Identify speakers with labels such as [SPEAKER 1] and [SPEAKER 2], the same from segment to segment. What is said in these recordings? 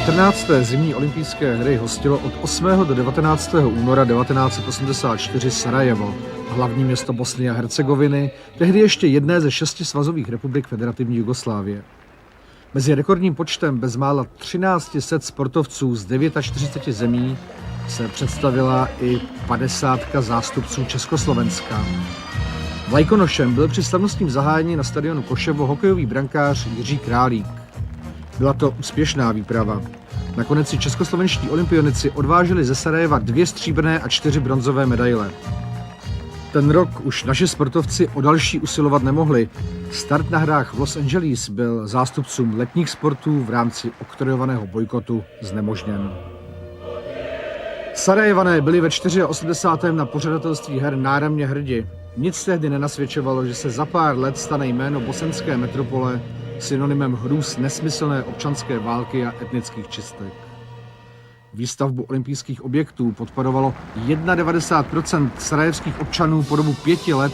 [SPEAKER 1] 14. zimní olympijské hry hostilo od 8. do 19. února 1984 Sarajevo, hlavní město Bosny a Hercegoviny, tehdy ještě jedné ze 6 svazových republik federativní Jugoslávie. Mezi rekordním počtem bezmála 1300 sportovců z 49 zemí se představila i 50 zástupců Československa. Vlajkonošem byl při slavnostním zahájení na stadionu Koševo hokejový brankář Jiří Králík. Byla to úspěšná výprava. Nakonec si českoslovenští olympionici odváželi ze Sarajeva 2 stříbrné a 4 bronzové medaile. Ten rok už naši sportovci o další usilovat nemohli. Start na hrách v Los Angeles byl zástupcům letních sportů v rámci oktrojovaného bojkotu znemožněn. Sarajevané byli ve 84. na pořadatelství her náramně hrdi. Nic tehdy nenasvědčovalo, že se za pár let stane jméno bosenské metropole synonymem hrůz nesmyslné občanské války a etnických čistek. Výstavbu olympijských objektů podporovalo 91% sarajevských občanů po dobu 5 let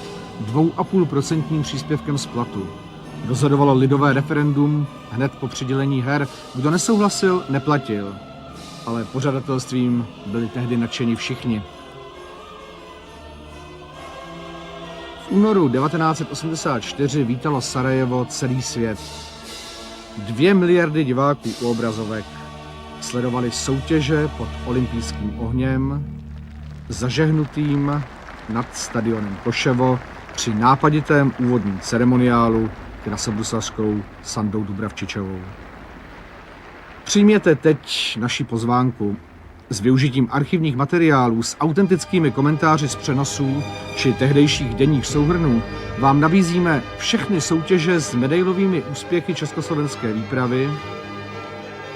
[SPEAKER 1] 2,5% příspěvkem z platu. Rozhodovalo lidové referendum hned po přidělení her. Kdo nesouhlasil, neplatil. Ale pořadatelstvím byli tehdy nadšeni všichni. V únoru 1984 vítalo Sarajevo celý svět. 2 miliardy diváků u obrazovek sledovali soutěže pod olympijským ohněm, zažehnutým nad stadionem Koševo při nápaditém úvodním ceremoniálu krasobruslařkou Sandou Dubravčičovou. Přijměte teď naši pozvánku. S využitím archivních materiálů s autentickými komentáři z přenosů či tehdejších denních souhrnů vám nabízíme všechny soutěže s medailovými úspěchy československé výpravy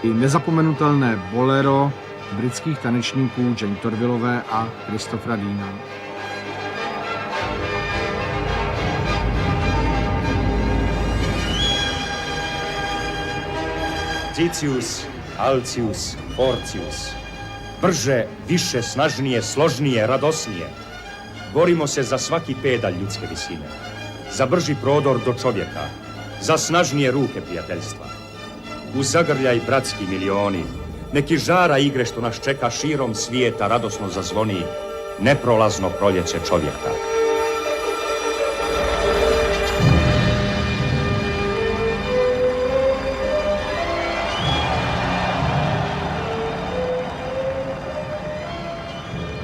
[SPEAKER 1] i nezapomenutelné bolero britských tanečníků Jane Torvillové a Christophera Deana.
[SPEAKER 2] Cicius, Alcius, Forcius. Brže, više, snažnije, složnije, radosnije. Borimo se za svaki pedalj ljudske visine. Za brži prodor do čovjeka. Za snažnije ruke prijateljstva. U zagrljaj bratski milioni. Neki žara igre što nas čeka širom svijeta radosno zazvoni. Neprolazno proljeće čovjeka.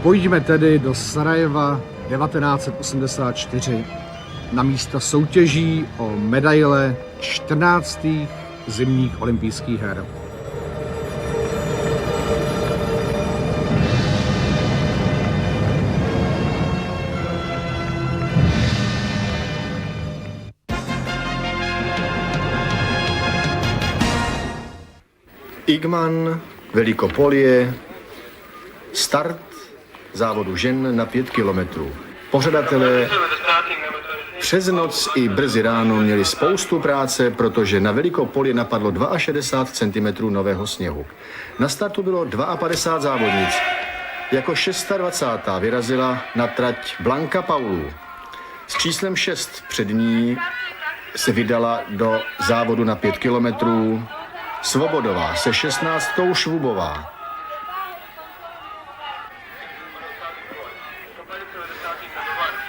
[SPEAKER 1] Pojďme tedy do Sarajeva 1984 na místa soutěží o medaile 14. zimních olympijských her.
[SPEAKER 3] Igman, Velikopolie, start závodu žen na 5 kilometrů. Pořadatelé přes noc i brzy ráno měli spoustu práce, protože na Velikopoli napadlo 62 cm nového sněhu. Na startu bylo 52 závodnic. Jako 26. vyrazila na trať Blanka Paulů. S číslem 6 před ní se vydala do závodu na 5 kilometrů Svobodová se 16. Švubová.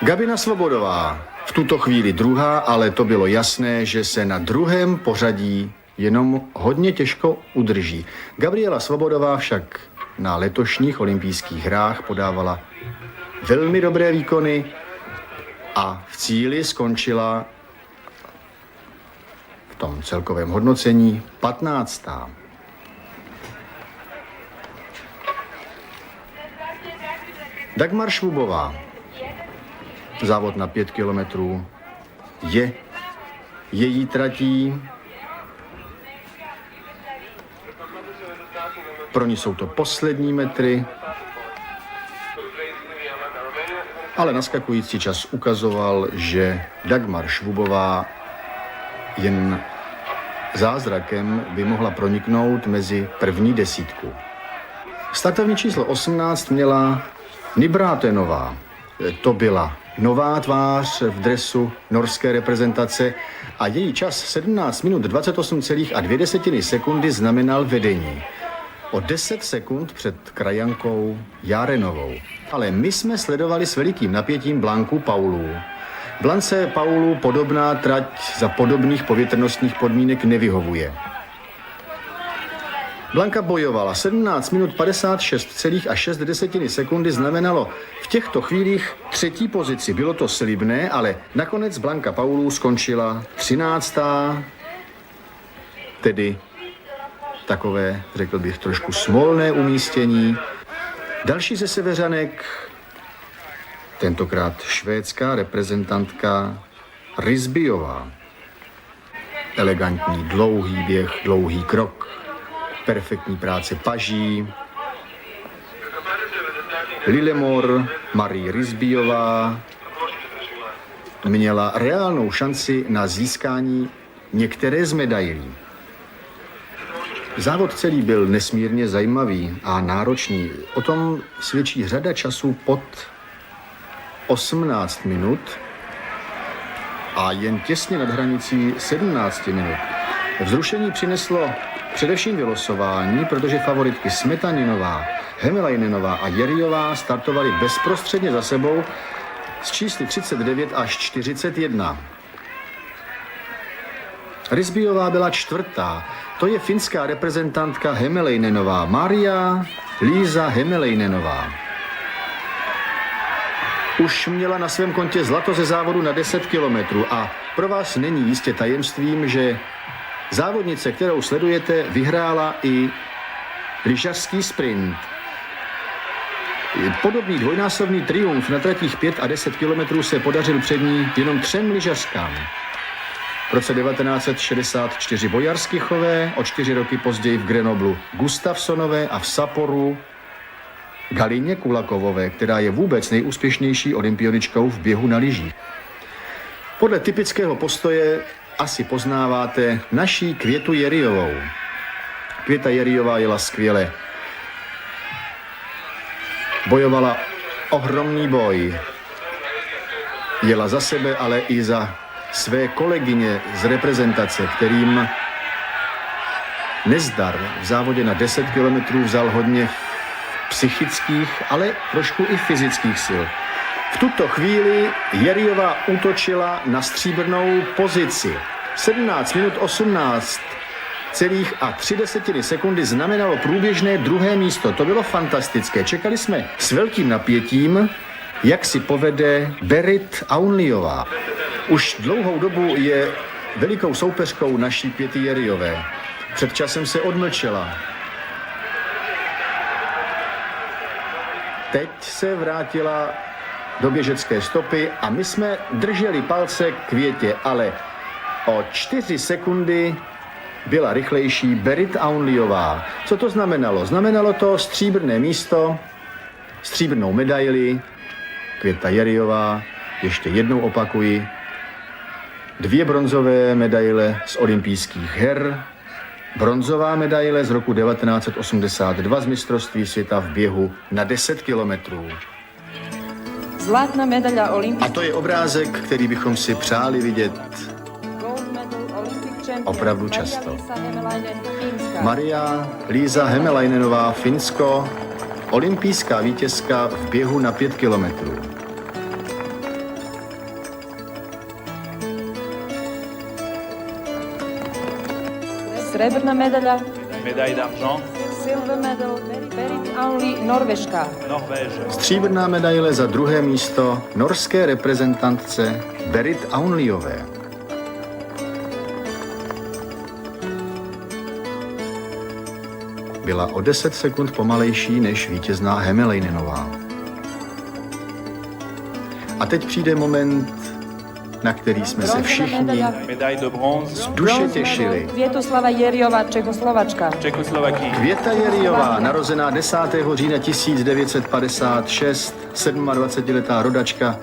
[SPEAKER 3] Gabina Svobodová v tuto chvíli druhá, ale to bylo jasné, že se na druhém pořadí jenom hodně těžko udrží. Gabriela Svobodová však na letošních olympijských hrách podávala velmi dobré výkony a v cíli skončila v tom celkovém hodnocení 15. Dagmar Švubová. Závod na 5 kilometrů je její tratí. Pro ní jsou to poslední metry. Ale naskakující čas ukazoval, že Dagmar Švubová jen zázrakem by mohla proniknout mezi první desítku. Startovní číslo 18 měla Nibrátenová. To byla nová tvář v dresu norské reprezentace a její čas 17 minut 28,2 sekundy znamenal vedení. o 10 sekund před krajankou Járenovou. Ale my jsme sledovali s velikým napětím Blanku Paulu. Blance Paulu podobná trať za podobných povětrnostních podmínek nevyhovuje. Blanka bojovala 17 minut 56,6 sekundy, znamenalo v těchto chvílích 3. pozici. Bylo to slibné, ale nakonec Blanka Paulu skončila 13. Tedy takové, řekl bych, trošku smolné umístění. Další ze seveřanek, tentokrát švédská reprezentantka Risbyová. Elegantní dlouhý běh, dlouhý krok, perfektní práce paží. Lillemor Marie Risbyová měla reálnou šanci na získání některé z medailí. Závod celý byl nesmírně zajímavý a náročný. O tom svědčí řada časů pod 18 minut a jen těsně nad hranicí 17 minut. Vzrušení přineslo především vylosování, protože favoritky Smetaninová, Hämäläinenová a Jerijová startovaly bezprostředně za sebou s čísly 39 až 41. Risbyová byla 4. To je finská reprezentantka Hämäläinenová, Maria-Liisa Hämäläinenová. Už měla na svém kontě zlato ze závodu na 10 kilometrů a pro vás není jistě tajemstvím, že závodnice, kterou sledujete, vyhrála i lyžařský sprint. Podobný dvojnásobný triumf na tratích 5 a 10 kilometrů se podařil před ní jenom 3 lyžařkám. V roce 1964 Bojarskychové, o 4 roky později v Grenoblu Gustafsonové a v Sapporu Galině Kulakovové, která je vůbec nejúspěšnější olympioničkou v běhu na lyžích. Podle typického postoje asi poznáváte naší Květu Jerijovou. Květa Jerijová jela skvěle. Bojovala ohromný boj. Jela za sebe, ale i za své kolegyně z reprezentace, kterým nezdar v závodě na 10 kilometrů vzal hodně psychických, ale trošku i fyzických sil. V tuto chvíli Jerijová útočila na stříbrnou pozici. 17 minut 18,3 sekundy znamenalo průběžné 2. místo. To bylo fantastické. Čekali jsme s velkým napětím, jak si povede Berit Aunliová. Už dlouhou dobu je velikou soupeřkou naší Květy Jerijové. Před časem se odmlčela. Teď se vrátila do běžecké stopy a my jsme drželi palce Květě, ale o 4 sekundy byla rychlejší Berit Aunliová. Co to znamenalo? Znamenalo to stříbrné místo, stříbrnou medaili. Květa Jerijová, ještě jednou opakuji, 2 bronzové medaile z olympijských her, bronzová medaile z roku 1982 z mistrovství světa v běhu na 10 kilometrů.
[SPEAKER 4] Zlatná medaile olympijských.
[SPEAKER 3] A to je obrázek, který bychom si přáli vidět opravdu často. Maria-Liisa Hämäläinenová, Finsko, olympijská vítězka v běhu na 5 kilometrů.
[SPEAKER 4] Srebrná medaile.
[SPEAKER 5] Médaille d'argent,
[SPEAKER 4] Silver medal. Berit Aunli, Norvéžka.
[SPEAKER 5] Norvège.
[SPEAKER 3] Stříbrná medaile za 2. místo norské reprezentantce Berit Aunliové. Byla o 10 sekund pomalejší než vítězná Hämäläinenová. A teď přijde moment, na který jsme se všichni
[SPEAKER 5] Médaille de bronze,
[SPEAKER 3] z duše těšili.
[SPEAKER 4] Květoslava Jerijová, Čekoslovačka.
[SPEAKER 5] Tchécoslovaquie.
[SPEAKER 3] Květa Jerijová, narozená 10. října 1956, 27letá rodačka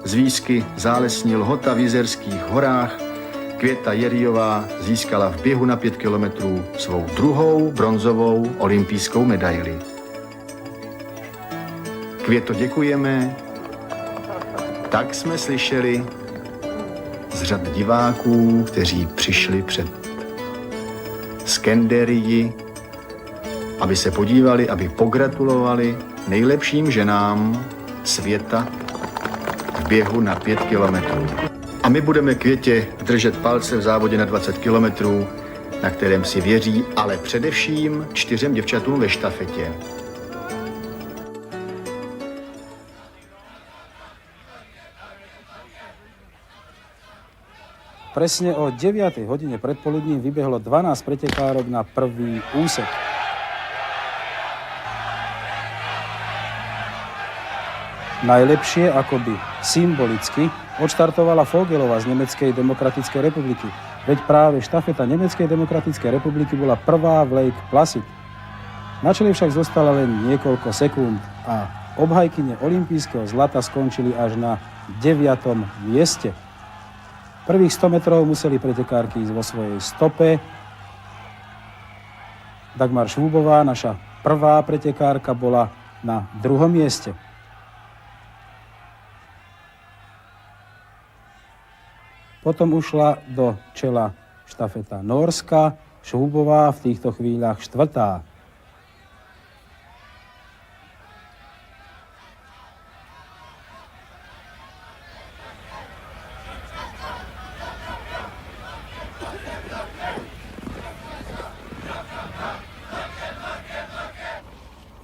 [SPEAKER 3] z Výsky, Zálesní Lhota v Jizerských horách. Květa Jerijová získala v běhu na 5 kilometrů svou 2. bronzovou olympijskou medaili. Květo, děkujeme. Tak jsme slyšeli z řad diváků, kteří přišli před Skenderii aby se podívali, aby pogratulovali nejlepším ženám světa v běhu na 5 kilometrů. A my budeme Květě držet palce v závodě na 20 kilometrů, na kterém si věří, ale především 4 děvčatům ve štafetě.
[SPEAKER 6] Presne o 9. hodine predpoludní vybehlo 12 pretekárok na prvý úsek. Najlepšie, akoby symbolicky, odštartovala Vogelova z Nemeckej demokratickej republiky. Veď práve štafeta Nemeckej demokratickej republiky bola prvá v Lake Placid. Na čele však zostala len niekoľko sekúnd a obhajkyne olympijského zlata skončili až na 9. mieste. Prvých 100 metrov museli pretekárky ísť vo svojej stope. Dagmar Švúbová, naša prvá pretekárka, bola na 2. mieste. Potom ušla do čela štafeta Nórska, Švúbová v týchto chvíľach 4.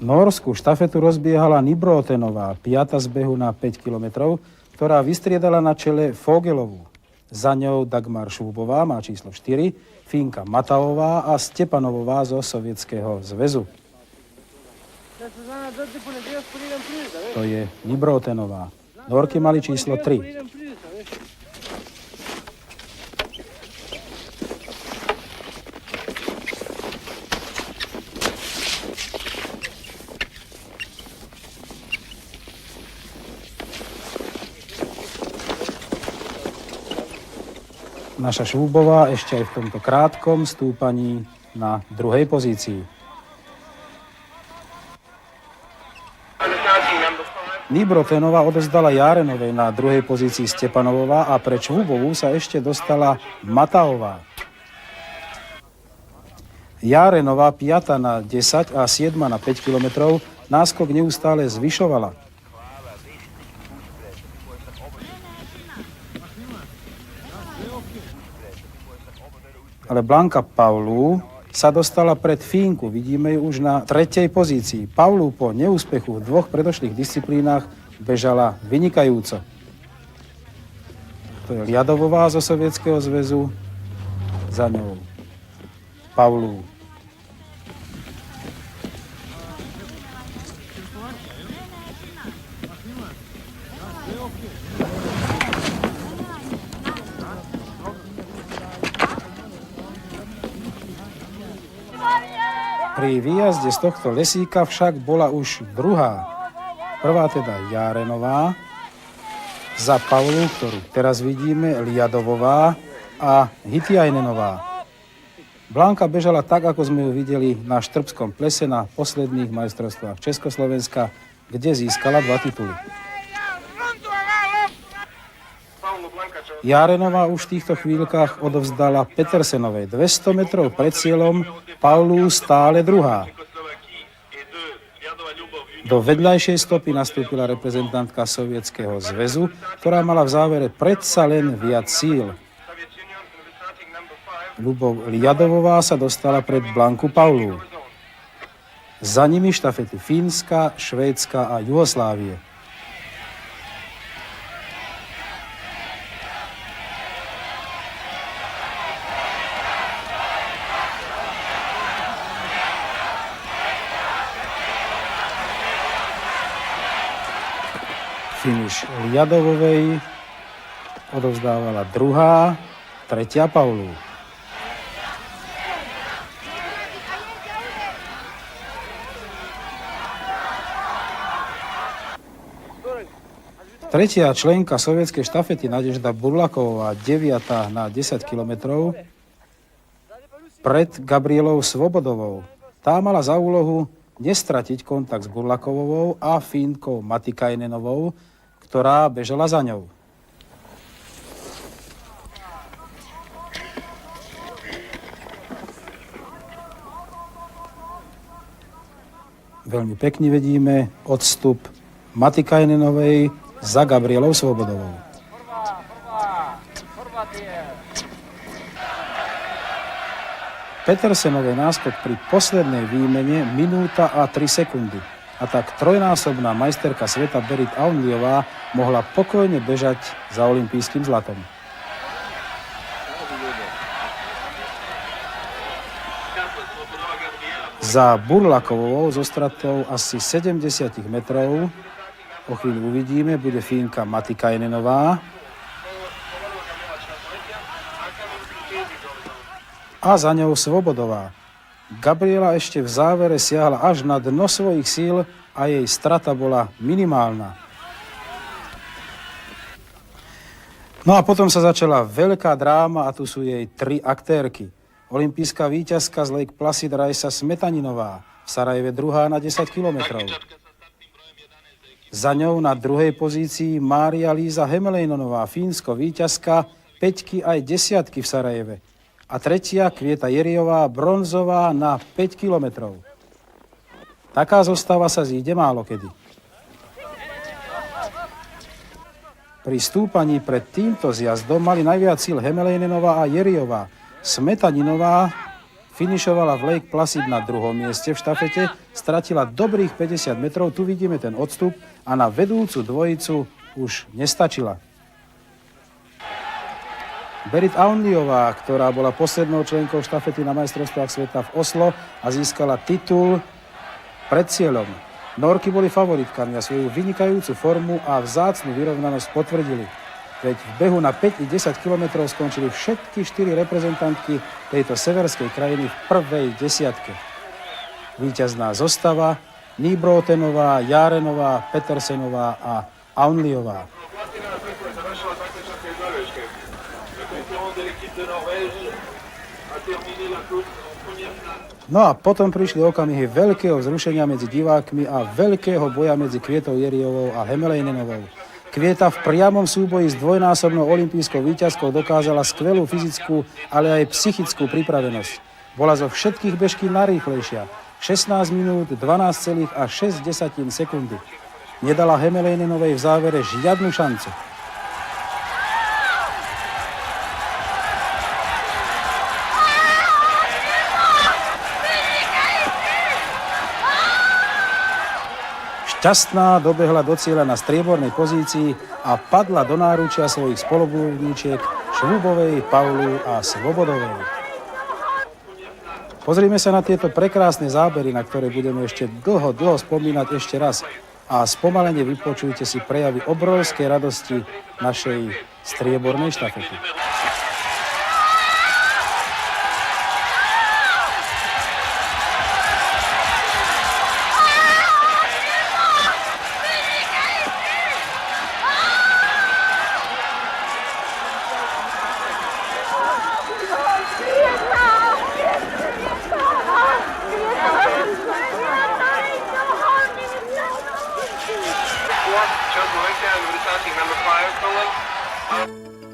[SPEAKER 6] Norskú štafetu rozbiehala Nybrotenová, 5. z behu na 5 kilometrov, ktorá vystriedala na čele Vogelovú. Za ňou Dagmar Švúbová, má číslo 4, Finka Mataová a Stepanovová zo Sovietskeho zväzu. To je Nybrotenová. Norky mali číslo 3. Naša Švúbová ešte aj v tomto krátkom stúpaní na 2. pozícii. Nybrotenová odovzdala Járenovej na 2. pozícii Stepanovová a pre Švúbovú sa ešte dostala Mataová. Járenová 5. na 10 a 7. na 5 kilometrov náskok neustále zvyšovala. Ale Blanka Paulu sa dostala pred Fínku. Vidíme ju už na 3. pozícii. Paulu po neúspechu v 2 predošlých disciplínach bežala vynikajúco. To je Liadovová zo Sovietskeho zväzu, za ňou Paulu. Pri výjazde z tohto lesíka však bola už 2. Prvá teda Járenová, za Paulu, ktorú teraz vidíme, Liadovová a Hytiajnenová. Blanka bežala tak, ako sme ju videli na Štrbskom plese na posledných majstrovstvách Československa, kde získala 2 tituly. Járenová už v týchto chvíľkach odovzdala Petersenovej 200 metrov pred cieľom, Paulu stále 2. Do vedľajšej stopy nastúpila reprezentantka Sovietskeho zväzu, ktorá mala v závere predsa len viac síl. Ľubov Liadovová sa dostala pred Blanku Paulu. Za nimi štafety Fínska, Švédska a Juhoslávie. Finiš Liadovovej odovzdávala 2., 3. Paulu. Tretia členka sovietskej štafety Nadežda Burlaková, 9. na 10 kilometrov, pred Gabrielou Svobodovou. Tá mala za úlohu nestratiť kontakt s Burlakovou a Fínkou Matikainen-ovou, ktorá bežala za ňou. Veľmi pekne vidíme odstup Matikainen-ovej za Gabrielou Svobodovou. Petersenovej náskok pri poslednej výmene minúta a 3 sekundy. A tak trojnásobná majsterka sveta Berit Aunliová mohla pokojne bežať za olympijským zlatom. Za Burlakovou so stratou asi 70 metrov, o chvíľu uvidíme, bude Fínka Matikainenová. A za ňou Svobodová. Gabriela ešte v závere siahla až na dno svojich síl a jej strata bola minimálna. No a potom sa začala veľká dráma a tu sú jej 3 aktérky. Olympijská víťazka z Lake Placid Rajsa Smetaninová, v Sarajeve druhá na 10 kilometrov. Za ňou na druhej pozícii Mária Líza Hemelejnonová, Fínsko, víťazka 5 aj 10 v Sarajeve. A tretia Kvieta Jeriová, bronzová na 5 kilometrov. Taká zostava sa zíde málo kedy. Pri stúpaní pred týmto zjazdom mali najviac síl Hemelejnenová a Jeriová. Smetaninová finišovala v Lake Placid na druhom mieste v štafete, stratila dobrých 50 metrov, tu vidíme ten odstup a na vedúcu dvojicu už nestačila. Berit Aunliová, ktorá bola poslednou členkou štafety na majstrovstvách sveta v Oslo a získala titul pred cieľom. Norky boli favoritkami a svoju vynikajúcu formu a vzácnu vyrovnanosť potvrdili. Veď v behu na 5 i 10 kilometrov skončili všetky 4 reprezentantky tejto severskej krajiny v prvej desiatke. Víťazná zostava Nybrotenová, Járenová, Petersenová a Aunliová. No a potom prišli okamihy veľkého vzrušenia medzi divákmi a veľkého boja medzi Kvietou Jeriovou a Hemelejnenovou. Kvieta v priamom súboji s dvojnásobnou olympijskou víťazkou dokázala skvelú fyzickú, ale aj psychickú pripravenosť. Bola zo všetkých bežkýň najrýchlejšia. 16 minút 12,6 sekundy. Nedala Hemelejnenovej v závere žiadnu šancu. Šťastná dobehla do cieľa na striebornej pozícii a padla do náručia svojich spolubojovníčiek Švubovej, Paulu a Svobodovej. Pozrime sa na tieto prekrásne zábery, na ktoré budeme ešte dlho spomínať ešte raz. A spomalene vypočujte si prejavy obrovskej radosti našej striebornej štafety.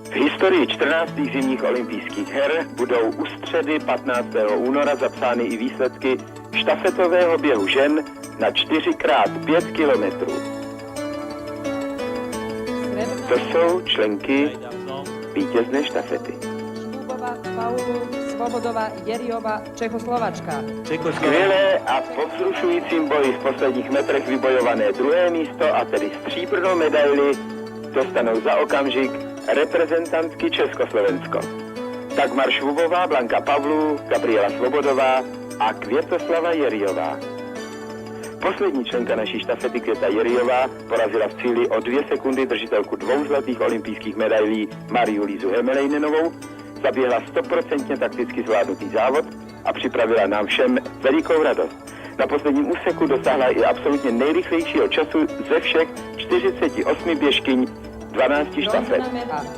[SPEAKER 7] V historii 14. zimních olympijských her budou u středy 15. února zapsány i výsledky štafetového běhu žen na 4x5 kilometrů. To jsou členky vítězné štafety.
[SPEAKER 4] Švubová, Paulu, Svobodová, Jeriová, Čechoslovačka.
[SPEAKER 7] Skvělé a po vzrušujícím boji v posledních metrech vybojované druhé místo a tedy stříbrnou medaili dostanou za okamžik reprezentantky Československo. Dagmar Švubová, Blanka Pavlů, Gabriela Svobodová a Květoslava Jeriová. Poslední členka naší štafety Květa Jeriová porazila v cíli o 2 sekundy držitelku 2 zlatých olympijských medailí Mariu Lízu Hemelejnenovou, zaběhla 100% takticky zvládnutý závod a připravila nám všem velikou radost. Na posledním úseku dosáhla i absolutně nejrychlejšího času ze všech 48 běžkyň 12 štafet.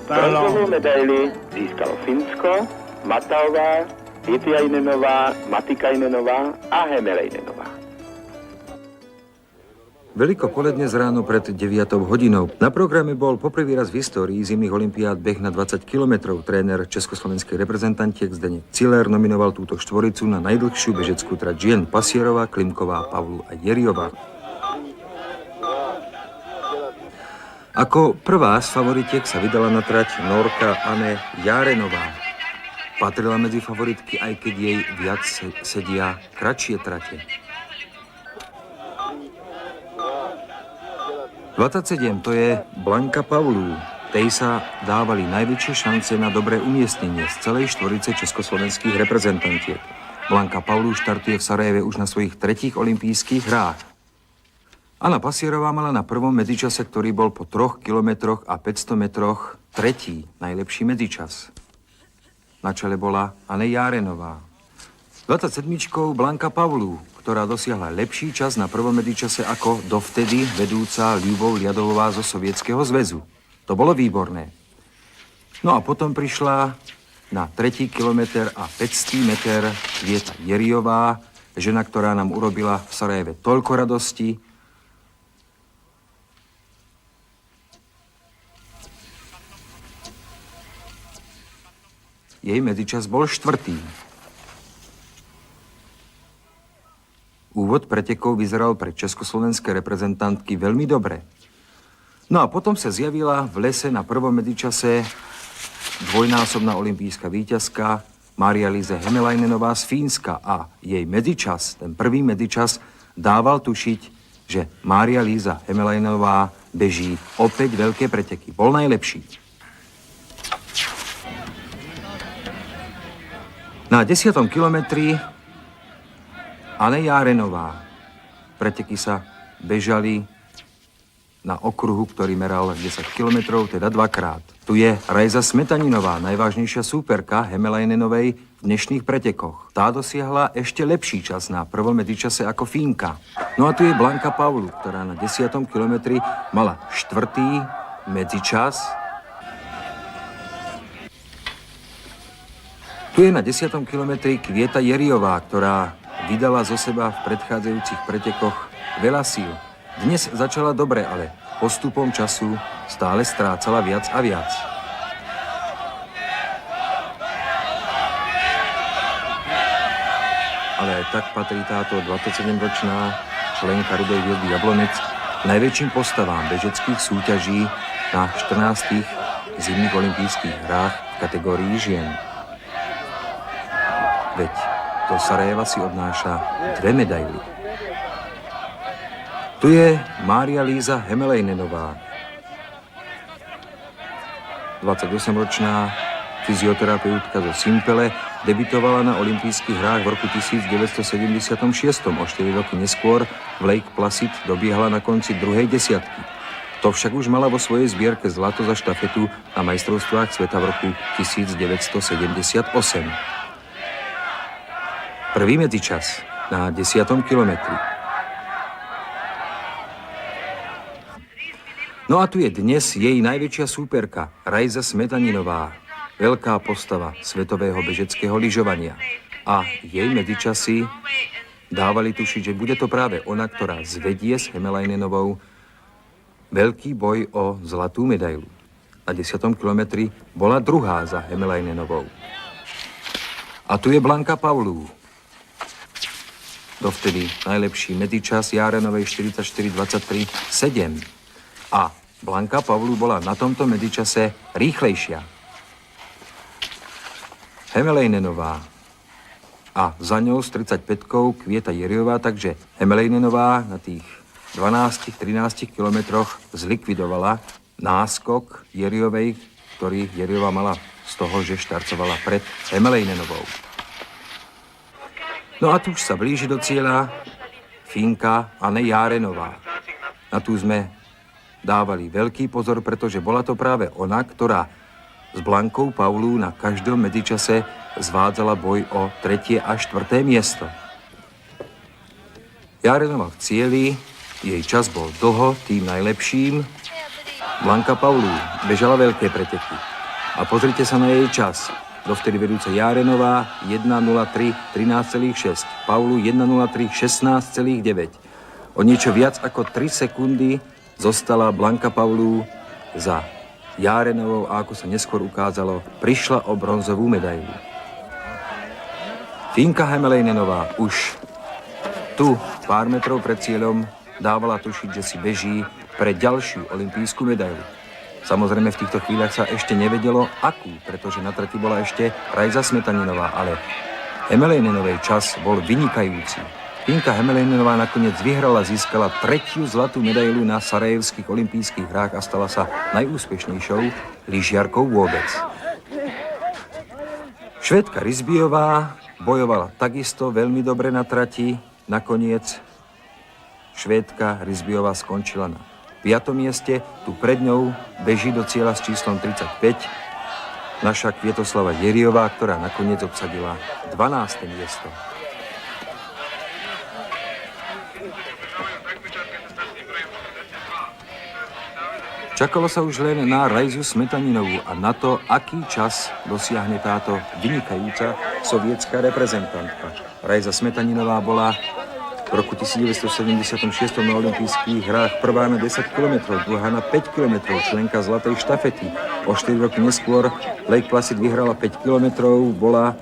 [SPEAKER 7] Bronzovou medaili získalo Finsko, Mataová, Pietiainenová, Matikainenová a Hemelejnenová.
[SPEAKER 8] Veľkopole dnes ráno pred 9 hodinou. Na programe bol poprvý raz v histórii zimných olympiád beh na 20 kilometrov. Tréner československej reprezentantiek Zdeněk Ciller nominoval túto štvoricu na najdlhšiu bežeckú trať žien: Pasierová, Klimková, Pavlu a Jeriová. Ako prvá z favoritiek sa vydala na trať Norka Anne Járenová. Patrila medzi favoritky, aj keď jej viac sedia kratšie trate. 27, to je Blanka Pavlů. Tej sa dávali najväčšie šance na dobré umiestnenie z celej štvorice československých reprezentantiek. Blanka Pavlů štartuje v Sarajeve už na svojich 3. olympijských hrách. Anna Pasierová mala na prvom medzičase, ktorý bol po 3 kilometroch a 500 metroch, 3. najlepší medzičas. Na čele bola Anne Járenová. 27. Blanka Pavlů, ktorá dosiahla lepší čas na prvom medzičase ako dovtedy vedúca Ľubov Ľadovová zo Sovietskeho zväzu. To bolo výborné. No a potom prišla na 3. kilometr a 500 meter Květa Jeriová, žena, ktorá nám urobila v Sarajeve toľko radosti. Jej medzičas bol 4. Úvod pretekov vyzeral pre československé reprezentantky veľmi dobre. No a potom sa zjavila v lese na prvom medzičase dvojnásobná olympijská víťazka Maria-Lise Hämäläinenová z Fínska a jej medzičas, ten prvý medzičas, dával tušiť, že Maria-Lisa Hämäläinenová beží opäť veľké preteky. Bol najlepší. Na 10. kilometri Anne Járenová. Preteky sa bežali na okruhu, ktorý meral 10 kilometrov, teda 2-krát. Tu je Rajza Smetaninová, najvážnejšia súperka Hämäläinenovej v dnešných pretekoch. Tá dosiahla ešte lepší čas na prvom medzičase ako Fínka. No a tu je Blanka Pavlů, ktorá na 10. kilometri mala 4. medzičas. Tu je na 10. kilometri Květa Jeriová, ktorá vydala zo seba v predchádzajúcich pretekoch veľa síl. Dnes začala dobre, ale postupom času stále strácala viac a viac. Ale aj tak patrí táto 27-ročná členka Rudej hviezdy Jablonec najväčším postavám bežeckých súťaží na 14. zimných olympijských hrách v kategórii žien. Veď do Sarajeva si odnáša 2 medaily. Tu je Maria-Lisa Hämäläinenová, 28-ročná fyzioterapeutka zo Simpele, debitovala na olympijských hrách v roku 1976. O 4 roky neskôr v Lake Placid dobiehla na konci 2. desiatky. To však už mala vo svojej zbierke zlato za štafetu na majstrovstvách sveta v roku 1978. Prvý medzičas na 10. kilometri. No a tu je dnes jej najväčšia súperka, Rajza Smetaninová, veľká postava svetového bežeckého lyžovania. A jej medzičasy dávali tušiť, že bude to práve ona, ktorá zvedie s Hämäläinenovou veľký boj o zlatú medailu. Na 10. kilometri bola druhá za Hämäläinenovou. A tu je Blanka Pavlů. Dovtedy najlepší medzičas Járenovej 44:23:7. A Blanka Pavlů bola na tomto medzičase rýchlejšia. Hämäläinenová a za ňou s 35-kou Květa Jeriová, takže Hämäläinenová na tých 12-13 kilometroch zlikvidovala náskok Jeriovej, ktorý Jeriová mala z toho, že štartovala pred Hämäläinenovou. No a tu už sa blíži do cieľa Fínka Anne Járenová. Na tú sme dávali veľký pozor, pretože bola to práve ona, ktorá s Blankou Pavlů na každom medzičase zvádzala boj o 3. a 4. miesto. Járenová v cieli, jej čas bol dlho tým najlepším. Blanka Pavlů bežala veľké preteky. A pozrite sa na jej čas. Dovtedy vedúca Járenová 1:03:13,6, Pavlů 1:03:16,9. O niečo viac ako 3 sekundy zostala Blanka Pavlů za Járenovou a ako sa neskôr ukázalo, prišla o bronzovú medailu. Finka Hämäläinenová už tu, pár metrov pred cieľom, dávala tušiť, že si beží pre ďalšiu olympijskú medailu. Samozrejme, v týchto chvíľach sa ešte nevedelo, akú, pretože na trati bola ešte Rajza Smetaninová, ale Hämäläinenovej čas bol vynikajúci. Finka Hämäläinenová nakoniec vyhrala, získala 3. zlatú medailu na sarajevských olympijských hrách a stala sa najúspešnejšou lyžiarkou vôbec. Švédka Risbiová bojovala takisto veľmi dobre na trati. Nakoniec Švédka Risbiová skončila na 5. mieste. Tu pred ňou beží do cieľa s číslom 35 naša Kvietoslava Jeriová, ktorá nakoniec obsadila 12. miesto. Čakalo sa už len na Rajzu Smetaninovú a na to, aký čas dosiahne táto vynikajúca sovietská reprezentantka. Rajza Smetaninová bola v roku 1976 na olympijských hrách prvá na 10 km, druhá na 5 km, členka zlatej štafety. O 4 roky neskôr Lake Placid vyhrala 5 km, bola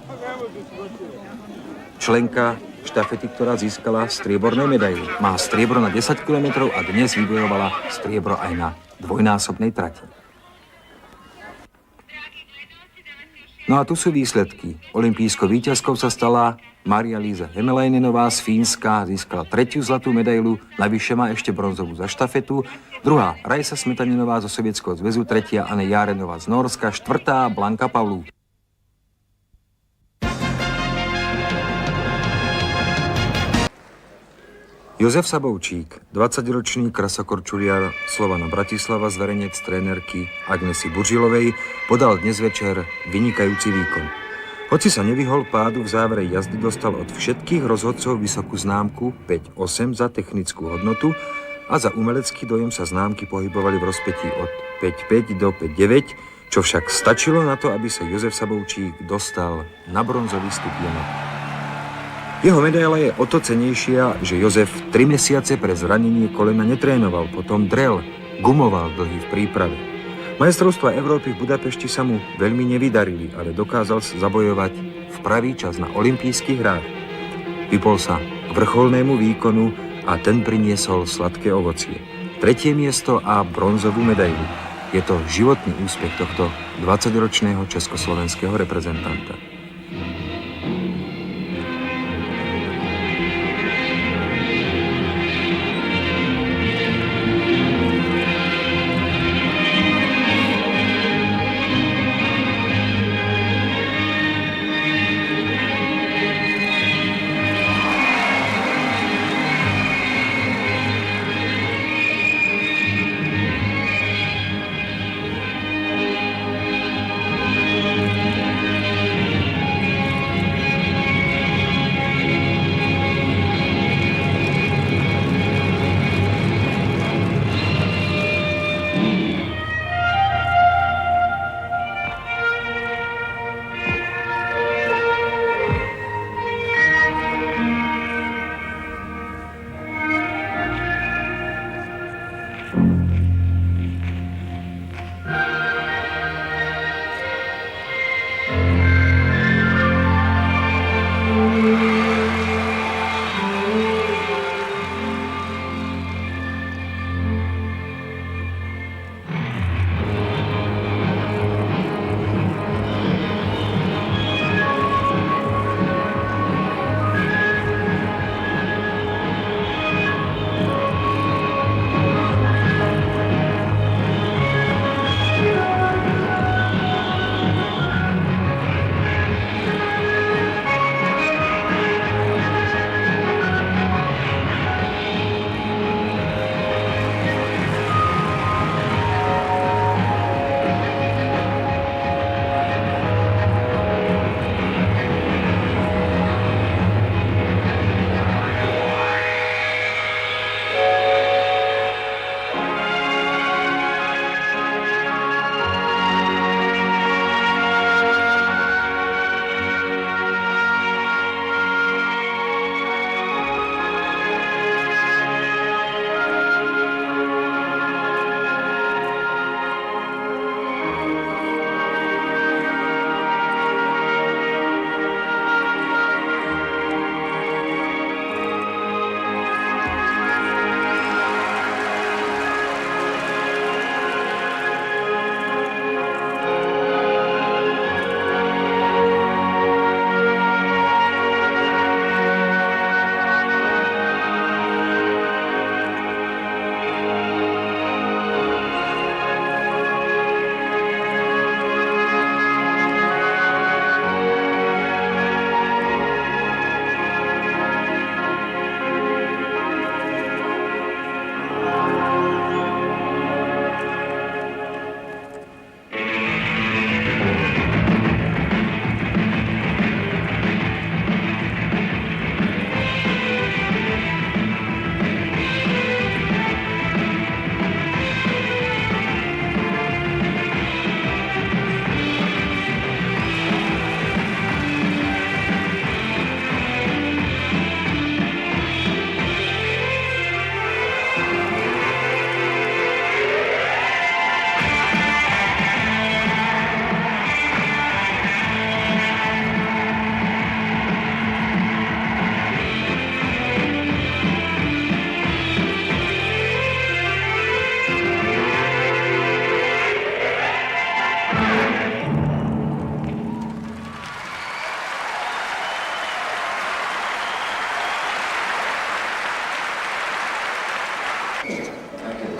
[SPEAKER 8] členka štafety, ktorá získala strieborné medaily. Má striebro na 10 km a dnes vybojovala striebro aj na dvojnásobnej trati. No a tu sú výsledky. Olympijskou víťazkou sa stala Maria-Líza Hämäläinenová z Fínska, získala 3. zlatú medailu, navyše má ešte bronzovú za štafetu, druhá Rajza Smetaninová zo Sovietskeho zväzu, 3. Anne Járenová z Norska, 4. Blanka Pavlů. Jozef Sabovčík, 20-ročný krasokorčuliar Slovana Bratislava, zverenec trénerky Agnesy Buržilovej, podal dnes večer vynikajúci výkon. Hoci sa nevyhol pádu, v závere jazdy dostal od všetkých rozhodcov vysokú známku 5,8 za technickú hodnotu a za umelecký dojem sa známky pohybovali v rozpätí od 5,5 do 5,9, čo však stačilo na to, aby sa Jozef Sabovčík dostal na bronzový stupienok. Jeho medaila je o to cenejšia, že Jozef 3 mesiace pre zranenie kolena netrénoval, potom drel, gumoval dlhý v príprave. Majstrovstvá Európy v Budapešti sa mu veľmi nevydarili, ale dokázal sa zabojovať v pravý čas na olympijských hrách. Vypol sa k vrcholnému výkonu a ten priniesol sladké ovocie. 3. miesto a bronzovú medailu. Je to životný úspech tohto 20-ročného československého reprezentanta.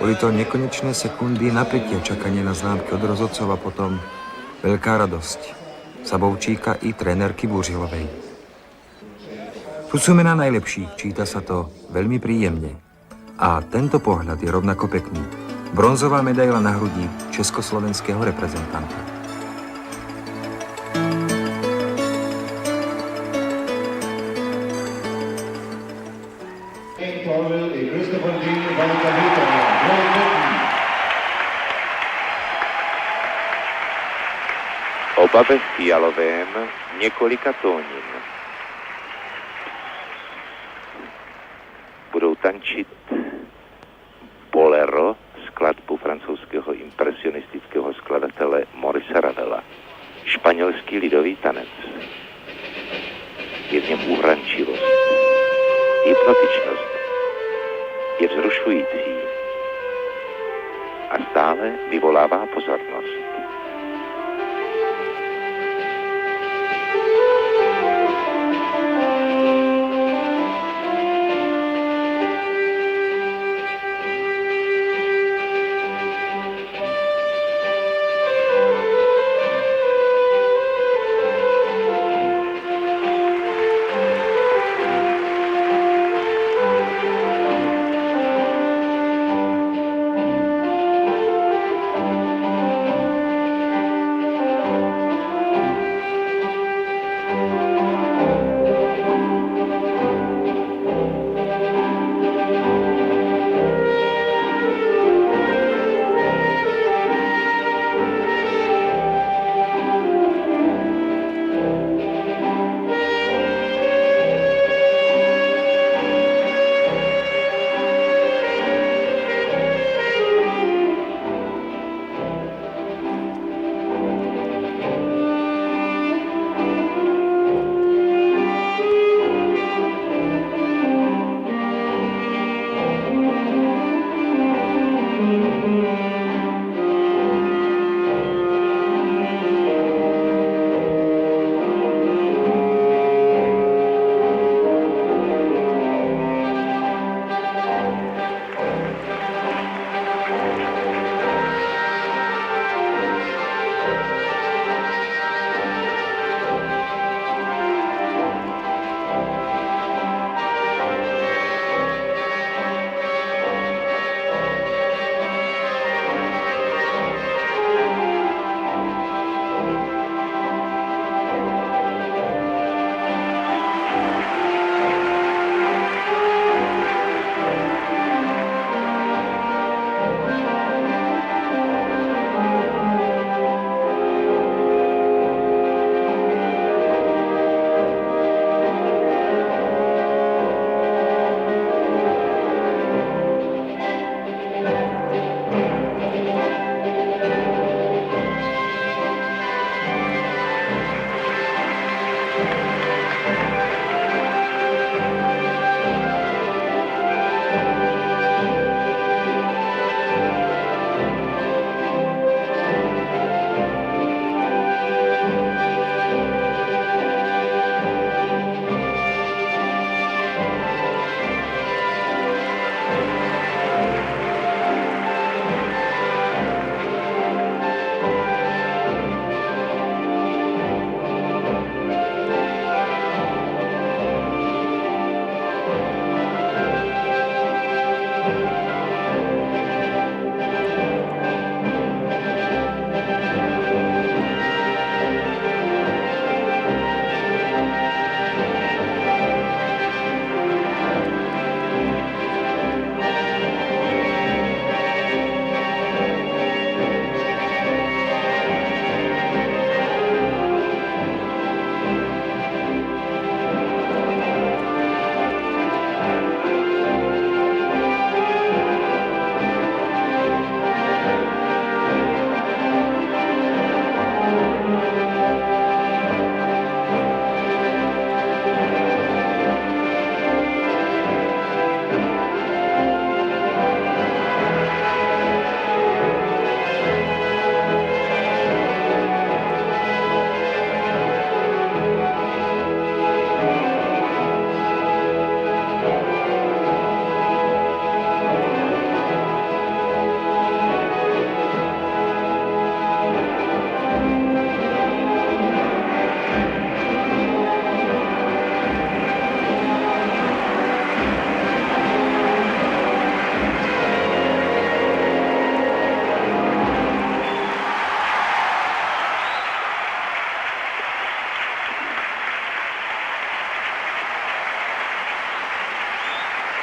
[SPEAKER 8] Boli to nekonečné sekundy napätia, čakanie na známky od rozhodcov a potom veľká radosť Sabovčíka i trénerky Búřilovej. Tu sú mená najlepších, číta sa to veľmi príjemne. A tento pohľad je rovnako pekný. Bronzová medaila na hrudi československého reprezentanta.
[SPEAKER 9] Oba ve fialovém několika tónin. Budou tančit bolero, skladbu francouzského impresionistického skladatele Maurice Ravela. Španělský lidový tanec. Je v něm uhrančivost, hypnotičnost, je vzrušující a stále vyvolává pozornost.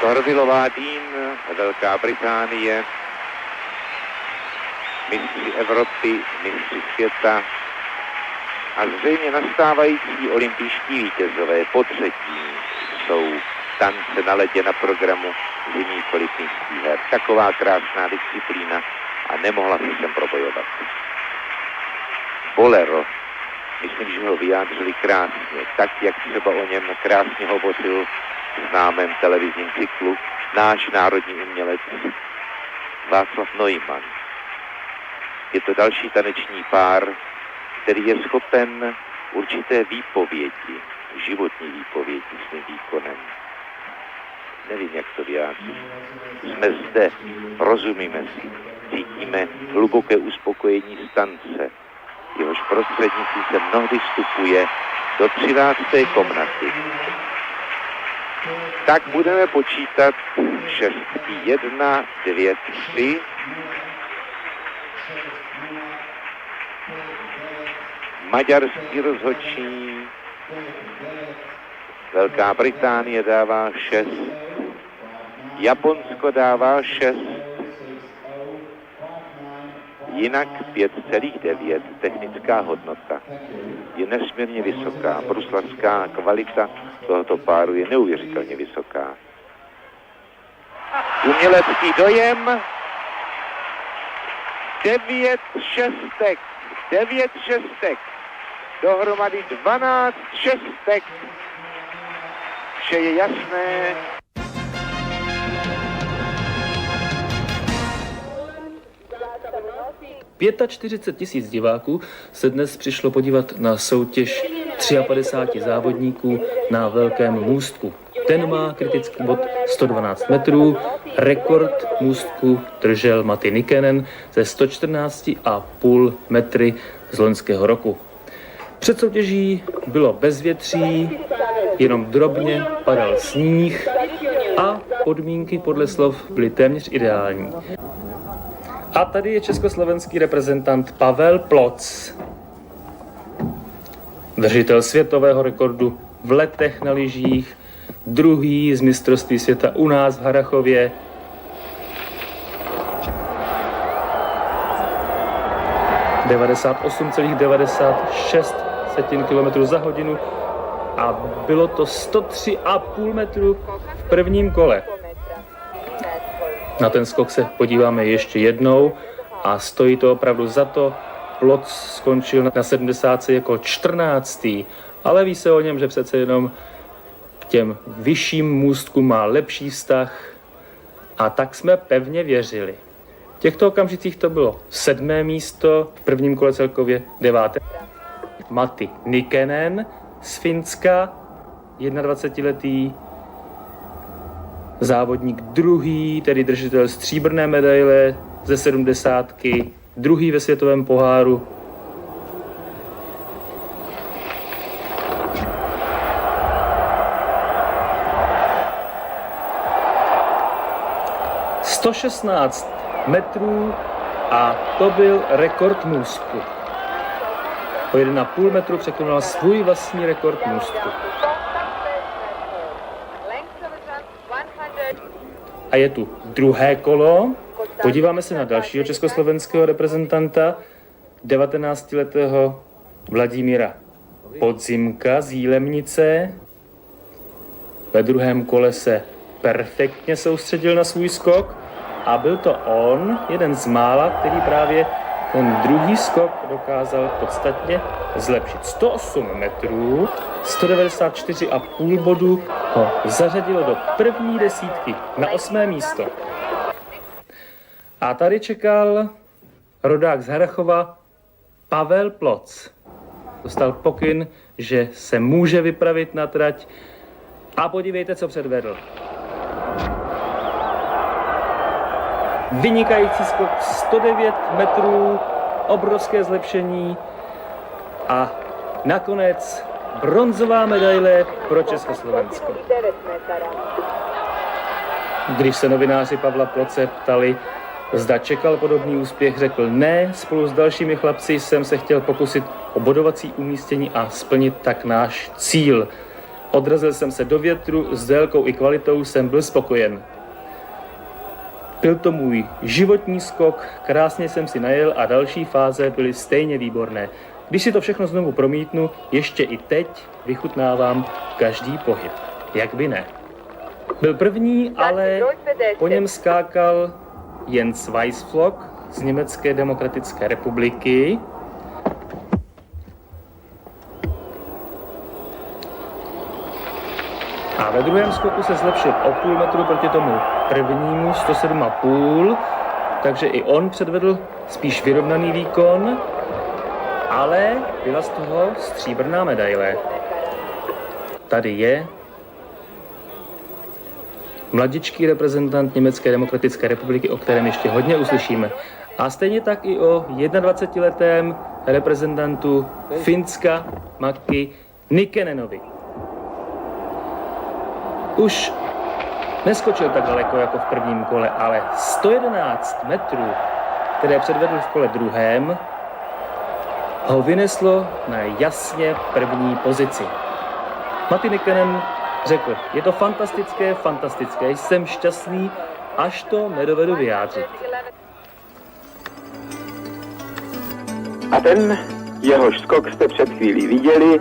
[SPEAKER 9] Torvilová Dean, Velká Británie, mistři Evropy, mistři světa a zřejmě nastávající olympijští vítězové po třetí jsou tance na ledě na programu zimních olympijských her. Taková krásná disciplína a nemohla se sem probojovat. Bolero, myslím, že ho vyjádřili krásně, tak jak třeba o něm krásně hovořil v známém televizním cyklu náš národní umělec Václav Neumann. Je to další taneční pár, který je schopen určité výpovědi, životní výpovědi svým výkonem. Nevím, jak to vyjádřit. Jsme zde, rozumíme si, cítíme hluboké uspokojení z tance, jehož prostřednictví se mnohdy vstupuje do 13. komnaty. Tak budeme počítat 6, 1, 2, 3. Maďarský rozhodčí, Velká Británie dává 6, Japonsko dává 6, jinak 5,9. Technická hodnota je nesmírně vysoká. Bruslavská kvalita tohoto páru je neuvěřitelně vysoká. Umělecký dojem 9 šestek. 9 šestek. Dohromady 12 šestek. Vše je jasné.
[SPEAKER 10] 45 000 diváků se dnes přišlo podívat na soutěž 53 závodníků na Velkém můstku. Ten má kritický bod 112 metrů, rekord můstku držel Matti Nykänen ze 114,5 metry z loňského roku. Před soutěží bylo bezvětří, jenom drobně padal sníh a podmínky podle slov byly téměř ideální. A tady je československý reprezentant Pavel Ploc, držitel světového rekordu v letech na lyžích, druhý z mistrovství světa u nás v Harrachově. ...98,96 km za hodinu a bylo to 103,5 metru v prvním kole. Na ten skok se podíváme ještě jednou a stojí to opravdu za to. Ploc skončil na 70 jako 14. Ale ví se o něm, že přece jenom k těm vyšším můstkům má lepší vztah a tak jsme pevně věřili. V těchto okamžicích to bylo 7. místo, v prvním kole celkově 9. Matti Nykänen z Finska, 21letý závodník druhý, tedy držitel stříbrné medaile ze 70, druhý ve světovém poháru. ...116 metrů a to byl rekord můstku. O 1,5 metru překonal svůj vlastní rekord můstku. A je tu druhé kolo. Podíváme se na dalšího československého reprezentanta, 19letého Vladimíra Podzimka z Jílemnice. Ve druhém kole se perfektně soustředil na svůj skok a byl to on, jeden z mála, který právě ten druhý skok dokázal podstatně zlepšit. 108 metrů, 194,5 bodů ho zařadilo do první desítky na 8. místo. A tady čekal rodák z Harrachova Pavel Ploc. Dostal pokyn, že se může vypravit na trať a podívejte, co předvedl. Vynikající skok 109 metrů, obrovské zlepšení a nakonec bronzová medaile pro Československo. Když se novináři Pavla Ploce ptali, zda čekal podobný úspěch, řekl ne, spolu s dalšími chlapci jsem se chtěl pokusit o bodovací umístění a splnit tak náš cíl. Odrazil jsem se do větru, s délkou i kvalitou jsem byl spokojen. Byl to můj životní skok, krásně jsem si najel a další fáze byly stejně výborné. Když si to všechno znovu promítnu, ještě i teď vychutnávám každý pohyb. Jak by ne? Byl první, ale po něm skákal Jens Weißflog z Německé demokratické republiky. A ve druhém skoku se zlepšil o půl metru proti tomu prvnímu, 107,5, takže i on předvedl spíš vyrovnaný výkon, ale byla z toho stříbrná medaile. Tady je mladičký reprezentant Německé demokratické republiky, o kterém ještě hodně uslyšíme. A stejně tak i o 21letém reprezentantu Finska Matti Nikänenovi. Už neskočil tak daleko jako v prvním kole, ale 111 metrů, které předvedl v kole druhém, ho vyneslo na jasně první pozici. Matti Nikänen řekl, je to fantastické, jsem šťastný, až to nedovedu vyjádřit.
[SPEAKER 7] A ten, jehož skok jste před chvílí viděli,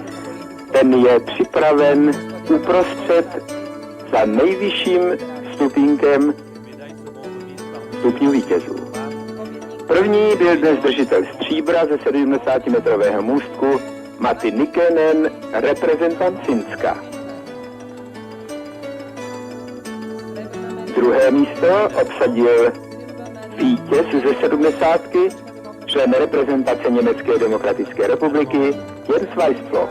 [SPEAKER 7] ten je připraven uprostřed za nejvyšším stupínkem stupňů vítězů. První byl dnes držitel stříbra ze 70-metrového můstku Matti Nikänen, reprezentant Finska. Druhé místo obsadil vítěz ze 70, člen reprezentace Německé demokratické republiky Jens Weißflog.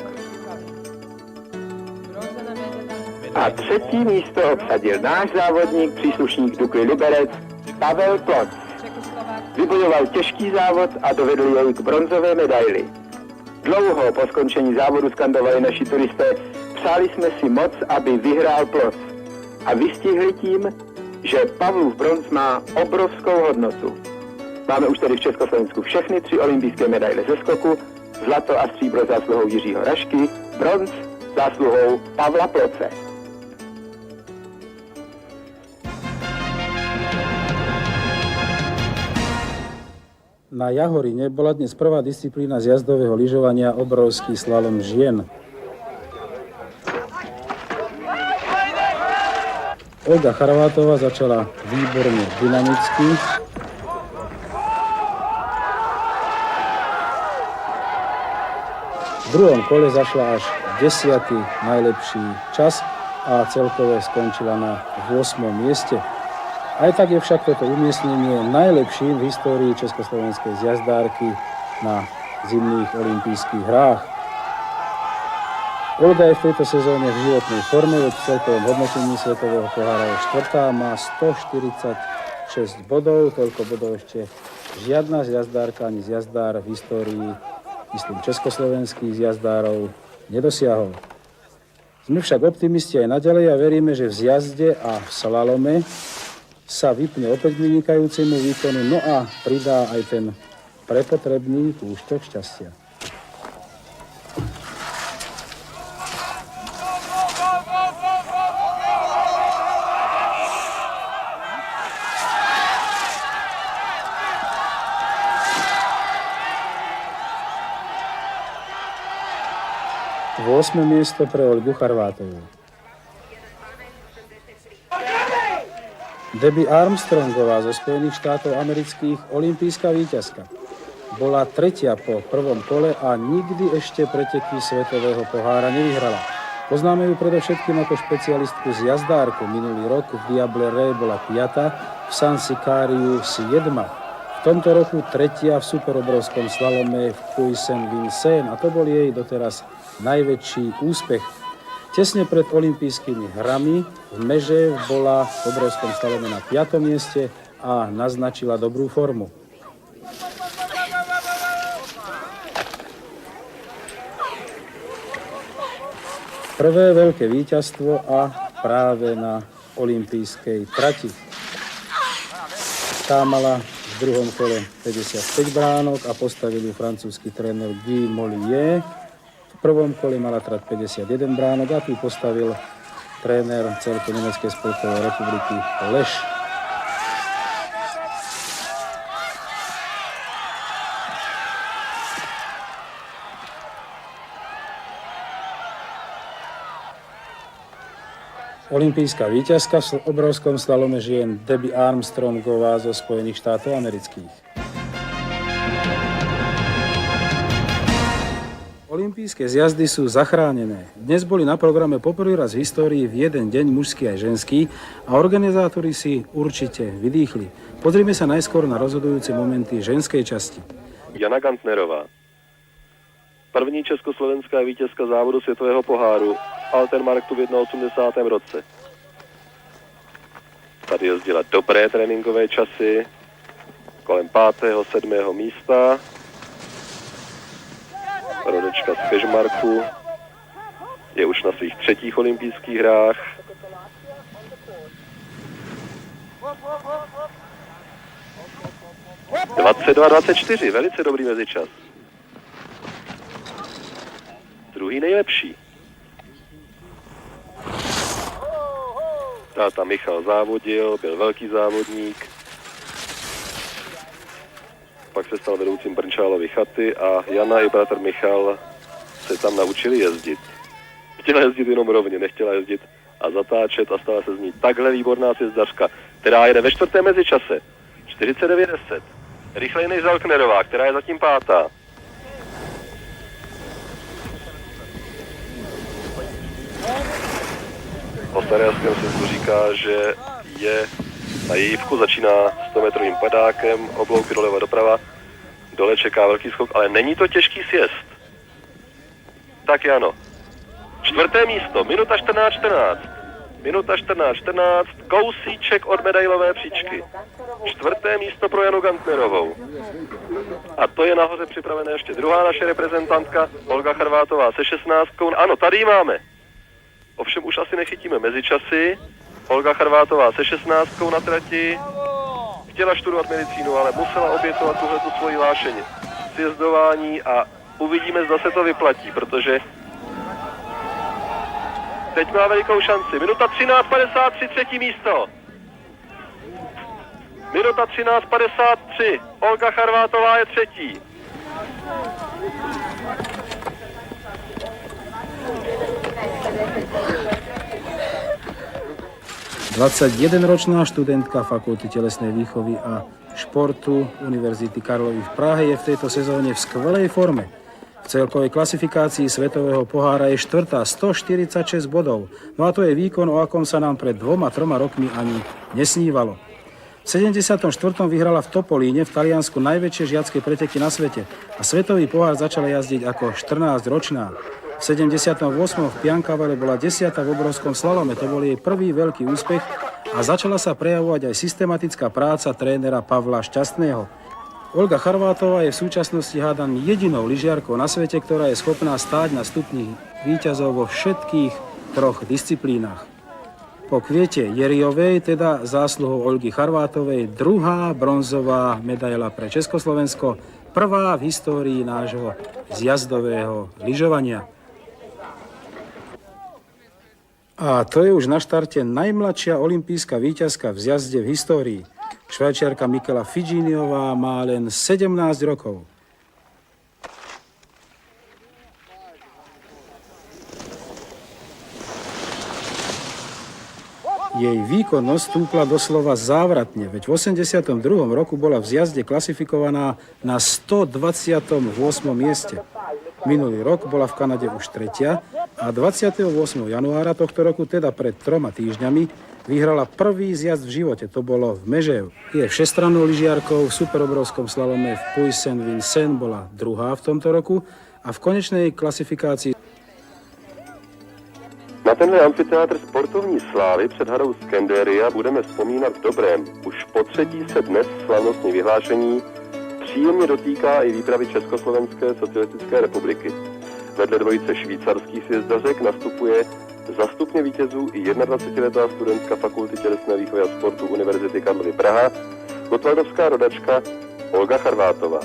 [SPEAKER 7] A třetí místo obsadil náš závodník, příslušník Dukly Liberec, Pavel Ploc. Vybojoval těžký závod a dovedl jej k bronzové medaili. Dlouho po skončení závodu skandovali naši turisté, přáli jsme si moc, aby vyhrál Ploc. A vystihli tím, že Pavlův bronz má obrovskou hodnotu. Máme už tedy v Československu všechny 3 olympijské medaile ze skoku, zlato a stříbro zásluhou Jiřího Rašky, bronz zásluhou Pavla Ploce.
[SPEAKER 6] Na Jahorine bola dnes prvá disciplína z jazdového lyžovania obrovský slalom žien. Olga Charvátová začala výborne dynamicky. V druhom kole zašla až 10. najlepší čas a celkovo skončila na 8. mieste. Aj tak je však toto umiestnenie najlepším v histórii československej zjazdárky na zimných olympijských hrách. Olga je v tejto sezóne v životnej forme, veď v celkovom hodnotení svetového pohára je 4., má 146 bodov, toľko bodov ešte žiadna zjazdárka ani zjazdár v histórii, myslím, československých zjazdárov nedosiahol. Sme však optimisti aj naďalej a veríme, že v zjazde a v slalome sa vypne opäť k vynikajúcemu výkonu, no a pridá aj ten prepotrebný kúšťok šťastia. V 8. miesto pre Olgu Charvátovú. Debbie Armstrongová zo Spojených štátov amerických, olympijská víťazka. Bola 3. po prvom kole a nikdy ešte preteky svetového pohára nevyhrala. Poznáme ju predovšetkým ako špecialistku z jazdárku. Minulý rok v Diable Rey bola 5., v San Sicariu 7. V tomto roku 3. v superobrovskom slalome v Puy-Saint-Vincent a to bol jej doteraz najväčší úspech. Tesne pred olympijskými hrami v Meže bola v obrovskom slalome na 5. mieste a naznačila dobrú formu. Prvé veľké víťazstvo a práve na olympijskej trati. Tá mala v druhom kole 55 bránok a postavil ju francúzsky tréner Guy Mollier. prvom kole mala trať 51 bránok a tu postavil tréner celku Nemeckej spolkovej republiky Leš. Olympijská víťazka v obrovskom slalome žien Debbie Armstrongová zo Spojených štátov amerických. Olympijské zjazdy sú zachránené. Dnes boli na programe poprvý raz v histórii v jeden deň mužský aj ženský a organizátori si určite vydýchli. Pozrime sa najskôr na rozhodujúce momenty ženskej časti.
[SPEAKER 11] Jana Gantnerová. První československá vítězka závodu světového poháru Altermarktu v 81. roce. Tady jezdila dobré tréninkové časy, kolem 5. 7. místa. Rodečka z Kežmarku je už na svých 3. olympijských hrách. (22:24), velice dobrý mezičas. Druhý nejlepší. Táta Michal závodil, byl velký závodník. Pak se stal vedoucím Brnčálovy chaty a Jana i bratr Michal se tam naučili jezdit. Chtěla jezdit jenom rovně, nechtěla jezdit a zatáčet a stala se z ní takhle výborná sjezdařka, která jede ve 4. mezičase. 49:10. Rychleji než Zalknerová, která je zatím 5. O Sarajevském sjezdu říká, že je na jívku, začíná 100metrovým padákem, oblouky doleva doprava, dole čeká velký skok, ale není to těžký sjezd. Tak ano. 4. místo, minuta 14:14. Minuta 14:14, kousíček od medailové příčky. 4. místo pro Janu Gantnerovou. A to je nahoře připravené ještě druhá naše reprezentantka, Olga Charvátová se 16. Ano, tady ji máme. Ovšem už asi nechytíme mezičasy. Olga Charvátová se 16. na trati. Chtěla studovat medicínu, ale musela obětovat tuhletu svoji vášeň sjezdování a uvidíme, zda se to vyplatí, protože teď má velikou šanci. Minuta 13:53, 3. místo. Minuta 13:53, Olga Charvátová je 3.
[SPEAKER 6] Dvadsaťjedenročná študentka Fakulty telesnej výchovy a športu Univerzity Karlovy v Prahe je v tejto sezóne v skvelej forme. V celkovej klasifikácii svetového pohára je 4. 146 bodov. No a to je výkon, o akom sa nám pred 2-3 rokmi ani nesnívalo. V 74. vyhrala v Topolíne v Taliansku najväčšie žiacké preteky na svete a svetový pohár začala jazdiť ako 14-ročná. V 78. v Piankavele bola 10. v obrovskom slalome, to bol jej prvý veľký úspech a začala sa prejavovať aj systematická práca trénera Pavla Šťastného. Olga Charvátová je v súčasnosti hádam jedinou lyžiarkou na svete, ktorá je schopná stáť na stupni víťazov vo všetkých 3 disciplínach. Po Kviete Jeriovej, teda zásluhou Olgy Charvátovej, druhá bronzová medaila pre Československo, prvá v histórii nášho zjazdového lyžovania. A to je už na štarte najmladšia olympijská víťazka v zjazde v histórii. Švajčiarka Michela Figiniová má len 17 rokov. Jej výkonnosť stúpla doslova závratne, veď v 82. roku bola v zjazde klasifikovaná na 128. mieste. Minulý rok bola v Kanade už 3. a 28. januára tohto roku, teda pred 3 týždňami, vyhrala prvý zjazd v živote, to bolo v Mežev. Je všestrannou lyžiarkou, v superobrovskom slalome v Puy Saint-Vincent bola druhá v tomto roku a v konečnej klasifikácii.
[SPEAKER 11] Na tenhle amfiteátr sportovní slávy před hadou Skanderia budeme vzpomínat v dobrém. Už po 3. se dnes slavnostní vyhlášení příjemně dotýká i výpravy Československé socialistické republiky. Vedle dvojice švýcarských sjezdařek nastupuje zastupně vítězů i 21letá studentka Fakulty tělesné výchovy a sportu Univerzity Karlovy Praha, gotwaldovská rodačka Olga Charvátová.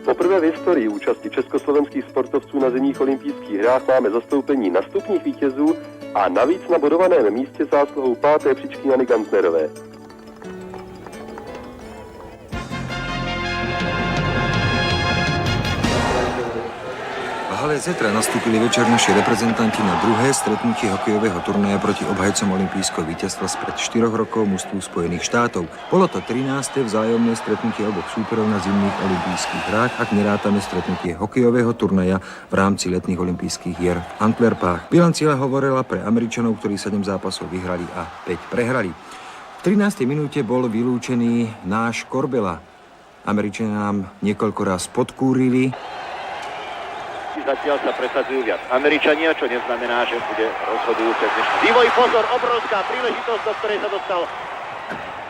[SPEAKER 11] Poprvé v historii účasti československých sportovců na zimních olympijských hrách máme zastoupení na stupních vítězů a navíc na bodovaném místě zásluhou 5. příčky Jany Gantnerové.
[SPEAKER 8] V hale Zetra nastúpili večer naši reprezentanti na druhé stretnutie hokejového turnaja proti obhajcom olympijského víťazstva spred 4 rokov mužstvu Spojených štátov. Bolo to 13. vzájomné stretnutie oboch súperov na zimných olympijských hrách, ak nerátame stretnutie hokejového turnaja v rámci letných olympijských hier v Antwerpách. Bilancia hovorila pre Američanov, ktorí 7 zápasov vyhrali a 5 prehrali. V 13. minúte bol vylúčený náš Korbela. Američania nám niekoľko raz podkúrili.
[SPEAKER 7] Zatiaľ sa presadzujú viac Američania, čo neznamená, že bude rozhodujúce dnešný vývoj. Pozor, obrovská príležitosť, do ktorej sa dostal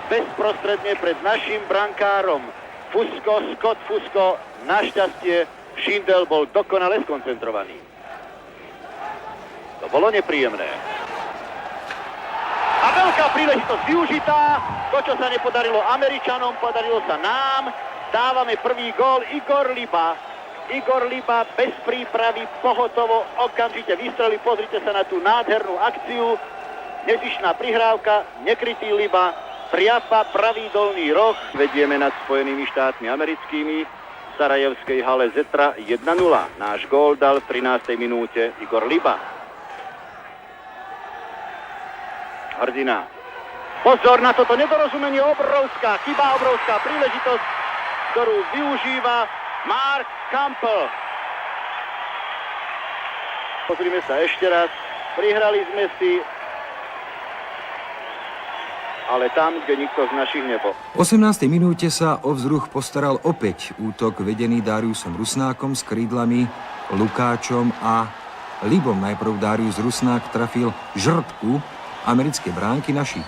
[SPEAKER 7] bezprostredne pred našim brankárom Scott Fusko. Našťastie Schindel bol dokonale skoncentrovaný. To bolo nepríjemné. A veľká príležitosť využitá. To, čo sa nepodarilo Američanom, podarilo sa nám. Dávame prvý gól. Igor Liba bez prípravy, pohotovo, okamžite vystrelí. Pozrite sa na tú nádhernú akciu. Nezištná prihrávka, nekrytý Liba, priapa, pravý dolný roh. Vedieme nad Spojenými štátmi americkými. V sarajevskej hale Zetra 1-0. Náš gól dal v 13. minúte Igor Liba. Hrdina. Pozor na toto nedorozumenie, obrovská chyba, obrovská príležitosť, ktorú využíva Mark Campbell. Pozrime sa ešte raz. Prihrali sme si, ale tam, kde nikto z našich nebol.
[SPEAKER 8] V 18. minúte sa o vzruch postaral opäť útok vedený Dariusom Rusnákom s krídlami, Lukáčom a Libom. Najprv Darius Rusnák trafil žrtku americké bránky, naši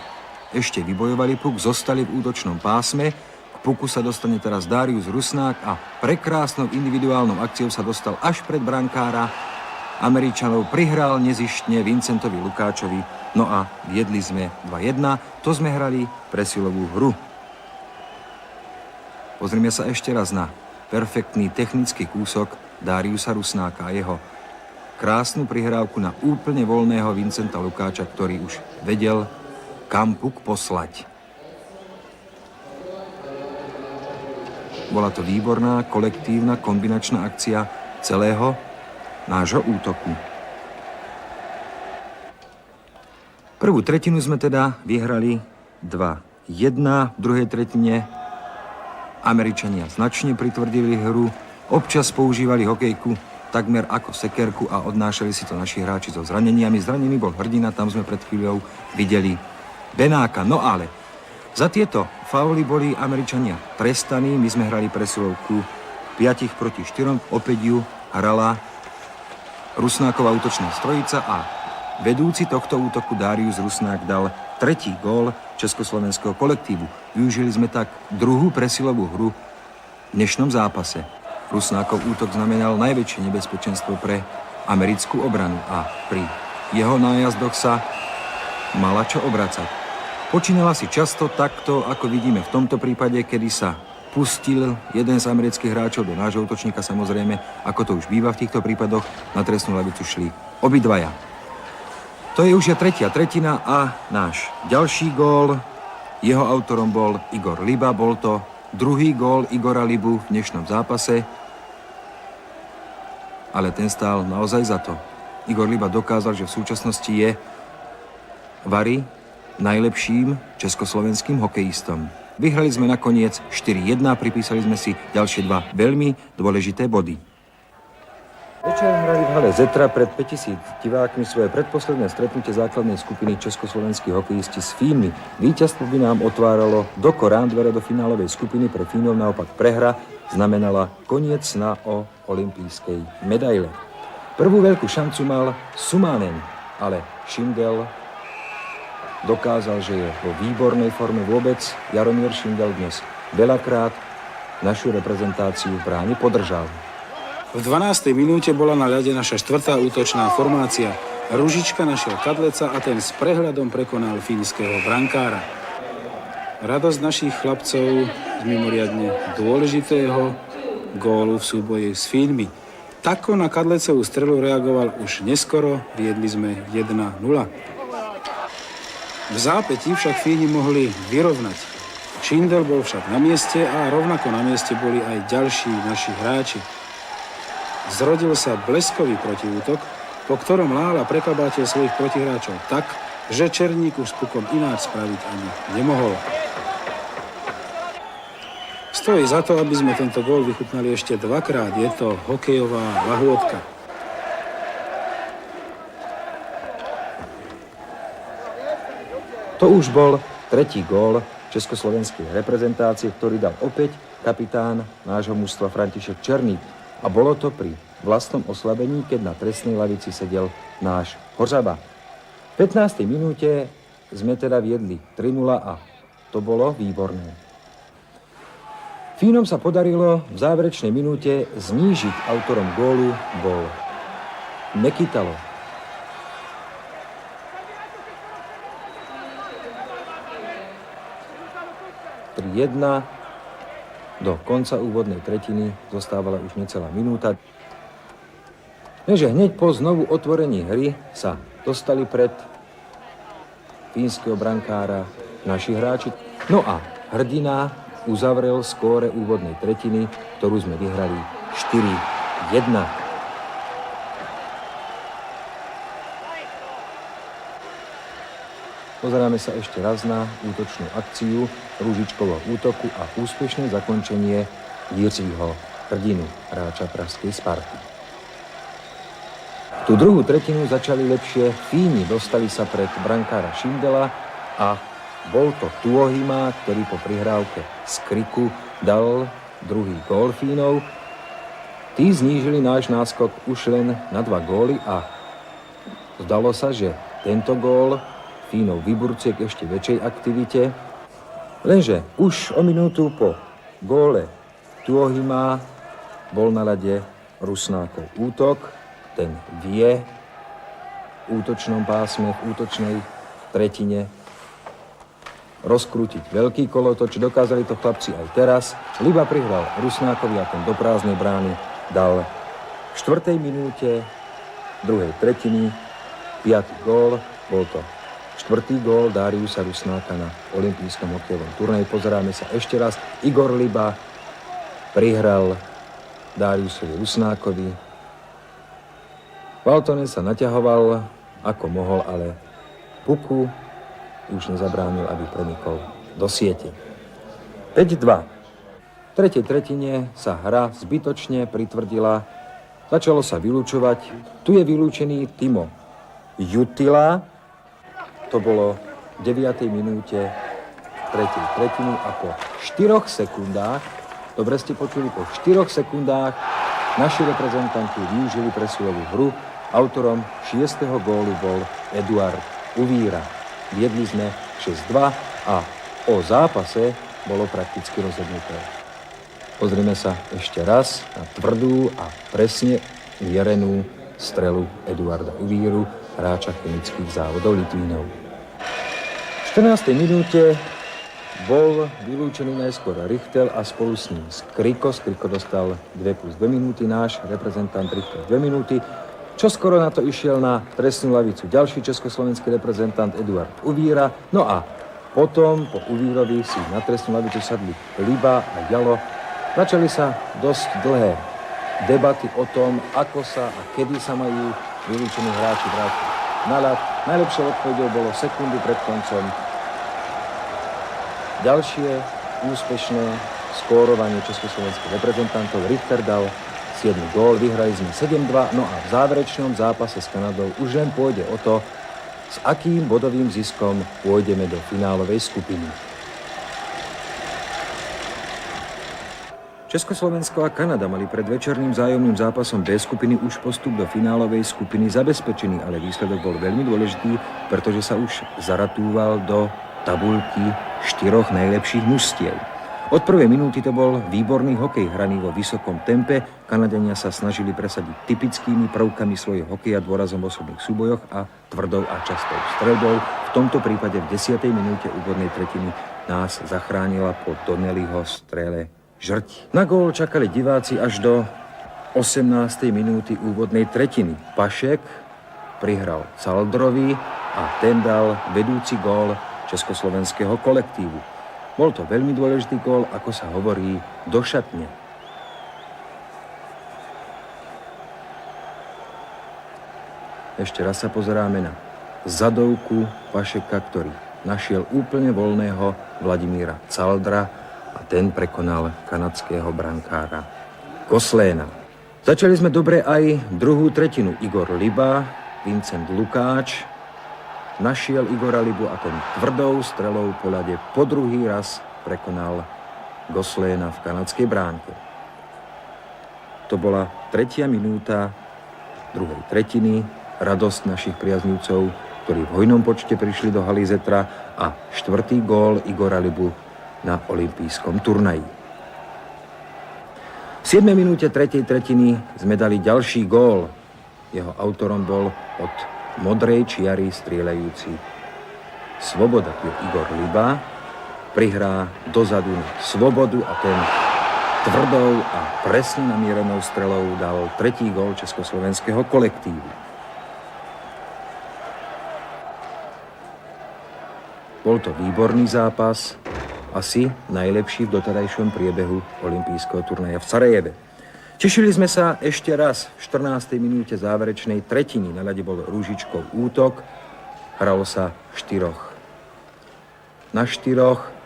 [SPEAKER 8] ešte vybojovali puk, zostali v útočnom pásme. K puku sa dostane teraz Darius Rusnák a prekrásnou individuálnou akciou sa dostal až pred brankára Američanov, prihral nezištne Vincentovi Lukáčovi, no a viedli sme 2-1, to sme hrali presilovú hru. Pozrime sa ešte raz na perfektný technický kúsok Dariusa Rusnáka a jeho krásnu prihrávku na úplne voľného Vincenta Lukáča, ktorý už vedel, kam puk poslať. Bola to výborná, kolektívna, kombinačná akcia celého nášho útoku. Prvú tretinu sme teda vyhrali 2-1. V druhej tretine Američania značne pritvrdili hru, občas používali hokejku takmer ako sekerku a odnášali si to naši hráči so zraneniami. Zranený bol Hrdina, tam sme pred chvíľou videli Benáka. No ale za tieto fauly boli Američania trestaní. My sme hrali presilovku 5-4. Opäť ju hrala Rusnáková útočná strojica a vedúci tohto útoku Darius Rusnák dal tretí gól československého kolektívu. Využili sme tak druhú presilovú hru v dnešnom zápase. Rusnákov útok znamenal najväčšie nebezpečenstvo pre americkú obranu a pri jeho nájazdoch sa mala čo obracať. Počínala si často takto, ako vidíme v tomto prípade, kedy sa pustil jeden z amerických hráčov do nášho útočníka, samozrejme, ako to už býva v týchto prípadoch, na trestnú lavicu šli obidvaja. To je už tretia tretina a náš ďalší gól, jeho autorom bol Igor Liba, bol to druhý gól Igora Libu v dnešnom zápase, ale ten stál naozaj za to. Igor Liba dokázal, že v súčasnosti je Vary najlepším československým hokejistom. Vyhrali sme nakoniec 4-1, pripísali sme si ďalšie 2 veľmi dôležité body. Večer hrali v hale Zetra pred 5000 divákmi svoje predposledné stretnutie základnej skupiny československých hokejisti s Fínmi. Víťazstvo by nám otváralo do Korán dvere do finálovej skupiny, pre Fínov naopak prehra znamenala koniec sna o olympijskej medaile. Prvú veľkú šancu mal Sumanen, ale Schindel dokázal, že je vo výbornej forme vôbec. Jaromír Schindel dnes veľakrát našu reprezentáciu v bráne podržal.
[SPEAKER 6] V 12. minúte bola na ľade naša 4. útočná formácia. Ružička našiel Kadleca a ten s prehľadom prekonal fínskeho brankára. Radosť našich chlapcov z mimoriadne dôležitého gólu v súboji s Fínmi. Tako na Kadlecovú strelu reagoval už neskoro, viedli sme 1-0. V zápätí však Fíni mohli vyrovnať. Schindel bol však na mieste a rovnako na mieste boli aj ďalší naši hráči. Zrodil sa bleskový protiútok, po ktorom Lála prekabátil svojich protihráčov tak, že Černík už s pukom ináč spraviť ani nemohol. Stojí za to, aby sme tento gól vychutnali ešte dvakrát. Je to hokejová lahôdka.
[SPEAKER 8] To už bol tretí gól československej reprezentácie, ktorý dal opäť kapitán nášho mužstva František Černík. A bolo to pri vlastnom oslabení, keď na trestnej lavici sedel náš Hořaba. V 15. minúte sme teda viedli 3-0 a to bolo výborné. Fínom sa podarilo v záverečnej minúte znížiť. Autorom gólu bol Nekitalo. Pri 1 do konca úvodnej tretiny zostávala už necelá minúta. Lenže hneď po znovu otvorení hry sa dostali pred fínskeho brankára naši hráči. No a hrdina uzavrel skóre úvodnej tretiny, ktorú sme vyhrali 4-1. Pozeráme sa ešte raz na útočnú akciu Rúžičkovho útoku a úspešné zakončenie Jiřího Hrdinu, hráča pražskej Sparty. Tú druhú tretinu začali lepšie Fíni, dostali sa pred brankára Schindela a bol to Tuohima, ktorý po prihrávke z Kriku dal druhý gól Fínov. Tí znížili náš náskok už len na 2 góly a zdalo sa, že tento gól Fínov vyburcuje k ešte väčšej aktivite. Lenže už o minútu po góle Tuohima bol na ľade Rusnákov útok. Ten vie v útočnom pásme, v útočnej tretine rozkrútiť veľký kolotoč. Dokázali to chlapci aj teraz. Liba prihral Rusnákovi a ten do prázdnej brány dal v 4. minúte druhej tretiny 5. gól. Bol to 4. gól Dariusa Rusnáka na olympijskom hokejovom turnaji. Pozeráme sa ešte raz. Igor Liba prihral Dariusovi Rusnákovi. Valtonen sa naťahoval ako mohol, ale puku už nezabránil, aby prenikol do siete. 5-2. V tretej tretine sa hra zbytočne pritvrdila. Začalo sa vylúčovať. Tu je vylúčený Timo Jutila. To bolo v 9. minúte tretej tretiny a po 4 sekundách, dobre ste počuli, po 4 sekundách naši reprezentanti využili presilovú hru. Autorom 6. gólu bol Eduard Uvíra. Viedli sme 6-2 a o zápase bolo prakticky rozhodnuté. Pozrime sa ešte raz na tvrdú a presne mierenú strelu Eduarda Uvíru, hráča chemických závodov Litvínov. V 14. minúte bol vylúčený najskôr Richtel a spolu s ním Skriko. Skriko dostal 2+2 minúty, náš reprezentant Richtel 2 minúty. Čo skoro na to išiel na trestnú lavicu ďalší československý reprezentant Eduard Uvíra. No a potom po Uvírovi si na trestnú lavicu sadli Liba a Jalo. Začali sa dosť dlhé debaty o tom, ako sa a kedy sa majú vylúčení hráči vrátiť na ľad. Najlepšou odpoveďou bolo sekundu pred koncom. Ďalšie úspešné skórovanie československých reprezentantov. Richter dal 7 gól, vyhrali sme 7-2, no a v záverečnom zápase s Kanadou už len pôjde o to, s akým bodovým ziskom pôjdeme do finálovej skupiny. Československo a Kanada mali pred večerným vzájomným zápasom B skupiny už postup do finálovej skupiny zabezpečený, ale výsledok bol veľmi dôležitý, pretože sa už zaratúval do tabuľky 4 najlepších mužstiev. Od prvej minúty to bol výborný hokej hraný vo vysokom tempe. Kanadania sa snažili presadiť typickými prvkami svojho hokeja, dôrazom v osobných súbojoch a tvrdou a častou streľbou. V tomto prípade v 10. minúte úvodnej tretiny nás zachránila po Donnellyho strele žrti. Na gól čakali diváci až do 18. minúty úvodnej tretiny. Pašek prihral Caldrovi a ten dal vedúci gól československého kolektívu. Bol to veľmi dôležitý gól, ako sa hovorí, do šatne. Ešte raz sa pozeráme na zadovku Pašeka, ktorý našiel úplne voľného Vladimíra Caldra a ten prekonal kanadského brankára Gosléna. Začali sme dobre aj druhú tretinu. Igor Liba, Vincent Lukáč našiel Igora Libu a ten tvrdou strelou po ľade po druhý raz prekonal Gosléna v kanadskej bránke. To bola 3. minúta druhej tretiny. Radosť našich priaznivcov, ktorí v hojnom počte prišli do haly Zetra, a 4. gól Igora Libu na olympijskom turnaji. V 7. minúte 3. tretiny sme dali ďalší gól. Jeho autorom bol od modrej čiary strieľajúci Svoboda. Igor Liba prihrá dozadu na Svobodu a ten tvrdou a presne namierenou strelou dal 3. gól československého kolektívu. Bol to výborný zápas, asi najlepší v doterajšom priebehu olympijského turnaja v Sarajeve. Tešili sme sa ešte raz v 14. minúte záverečnej tretiny. Na ľade bol Rúžičkov útok, hralo sa 4 na 4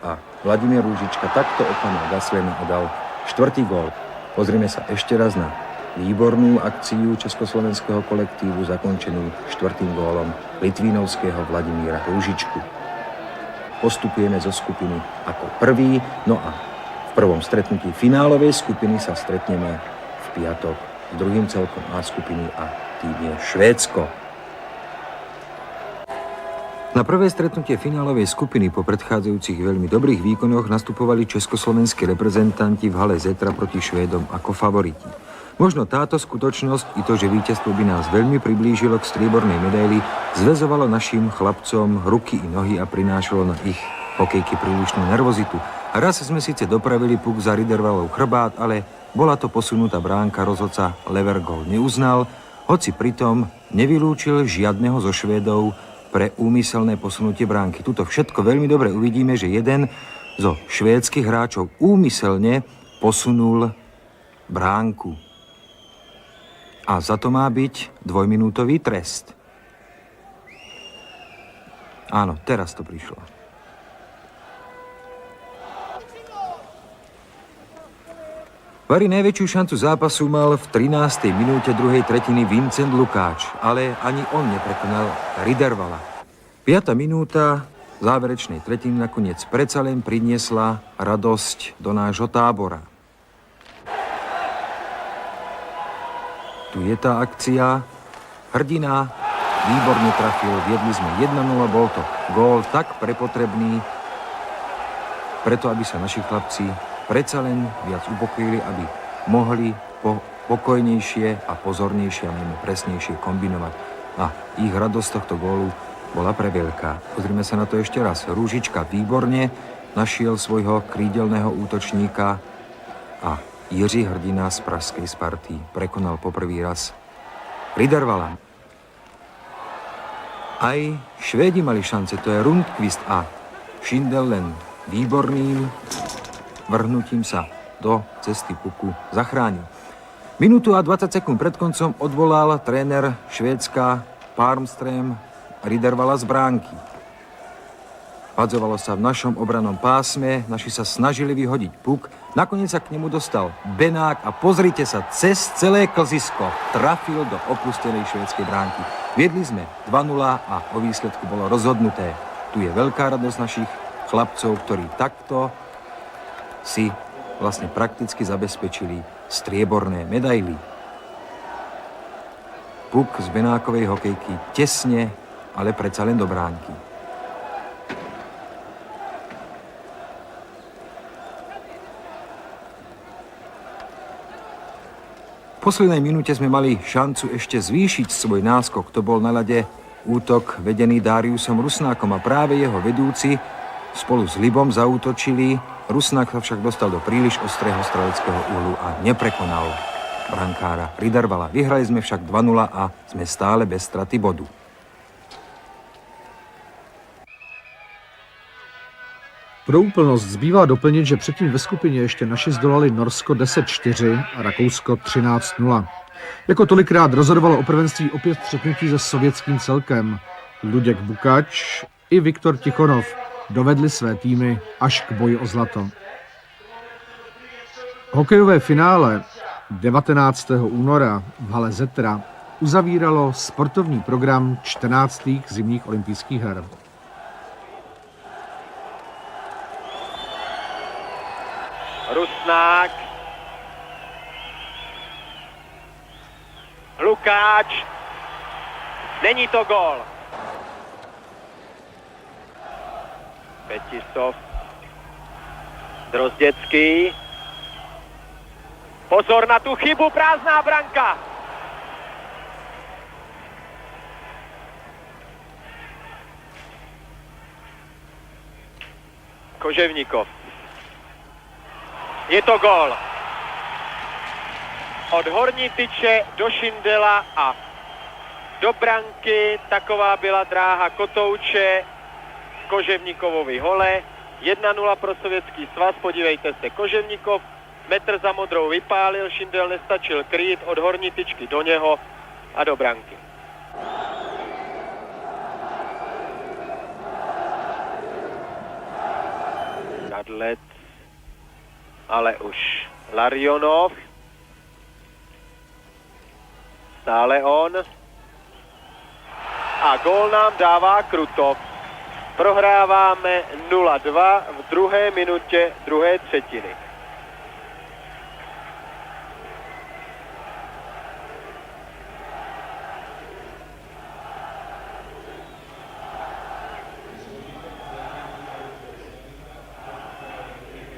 [SPEAKER 8] a Vladimír Rúžička takto oklamal Goslena a dal 4. gól. Pozrime sa ešte raz na výbornú akciu československého kolektívu, zakončenú 4. gólom litvínovského Vladimíra Rúžičku. Postupujeme zo skupiny ako prvý, no a v prvom stretnutí finálovej skupiny sa stretneme v piatok s druhým celkom A skupiny a tým je Švédsko. Na prvé stretnutie finálovej skupiny po predchádzajúcich veľmi dobrých výkonoch nastupovali československí reprezentanti v hale Zetra proti Švédom ako favoriti. Možno táto skutočnosť i to, že víťazstvo by nás veľmi priblížilo k striebornej medaili, zväzovalo našim chlapcom ruky i nohy a prinášalo na ich hokejky prílišnú nervozitu. A raz sme síce dopravili puk za Riedervalov chrbát, ale bola to posunutá bránka, rozhodca Levergol neuznal, hoci pritom nevylúčil žiadneho zo Švédov pre úmyselné posunutie bránky. Tuto všetko veľmi dobre uvidíme, že jeden zo švédskych hráčov úmyselne posunul bránku. A za to má byť 2-minútový trest. Áno, teraz to prišlo. Vari najväčšiu šancu zápasu mal v 13. minúte druhej tretiny Vincent Lukáč, ale ani on neprekonal Riedervala. 5. minúta záverečnej tretiny nakoniec predsa len priniesla radosť do nášho tábora. Tu je tá akcia. Hrdina výborne trafil, viedli sme 1-0, bol to gól tak prepotrebný, preto aby sa naši chlapci predsa len viac upokojili, aby mohli pokojnejšie a pozornejšie a najmä presnejšie kombinovať. A ich radosť tohto gólu bola preveľká. Pozrime sa na to ešte raz. Rúžička výborne našiel svojho krídelného útočníka a Jiří Hrdina z pražskej Sparty prekonal poprvý raz Riedervala. Aj Švédi mali šance, to je Rundqvist a Schindel len výborným vrhnutím sa do cesty puku zachránil. Minútu a 20 sekúnd pred koncom odvolal tréner Švédska Palmström Riedervala z bránky. Hadzovalo sa v našom obranom pásme, naši sa snažili vyhodiť puk, nakoniec sa k nemu dostal Benák a pozrite sa, cez celé klzisko trafil do opustenej švédskej bránky. Viedli sme 2-0 a o výsledku bolo rozhodnuté. Tu je veľká radosť našich chlapcov, ktorí takto si vlastne prakticky zabezpečili strieborné medaily. Puk z Benákovej hokejky tesne, ale predsa len do bránky. V poslednej minúte sme mali šancu ešte zvýšiť svoj náskok. To bol na ľade útok vedený Dariusom Rusnákom a práve jeho vedúci spolu s Libom zaútočili Rusnák sa však dostal do príliš ostrého streleckého uhlu a neprekonal brankára Ridervala. Vyhrali sme však 2-0 a sme stále bez straty bodu.
[SPEAKER 1] Pro úplnost zbývá doplnit, že předtím ve skupině ještě naši zdolali Norsko 10-4 a Rakousko 13-0. Jako tolikrát rozhodovalo o prvenství opět střetnutí se sovětským celkem. Luděk Bukač i Viktor Tichonov dovedli své týmy až k boji o zlato. Hokejové finále 19. února v hale Zetra uzavíralo sportovní program 14. zimních olympijských her.
[SPEAKER 7] Rusnák. Lukáč. Není to gól. Fetisov. Drozdecký. Pozor na tu chybu, prázdná branka. Koževníkov. Je to gól. Od horní tyče do Šindela a do branky. Taková byla dráha kotouče Koževníkovovi hole. 1-0 pro Sovětský svaz. Podívejte se, Koževníkov metr za modrou vypálil, Šindel nestačil krýt, od horní tyčky do něho a do branky. Kadlec, ale už Larionov. Stále on. A gól nám dává Krutov. Prohráváme 0-2 v druhé minutě druhé třetiny.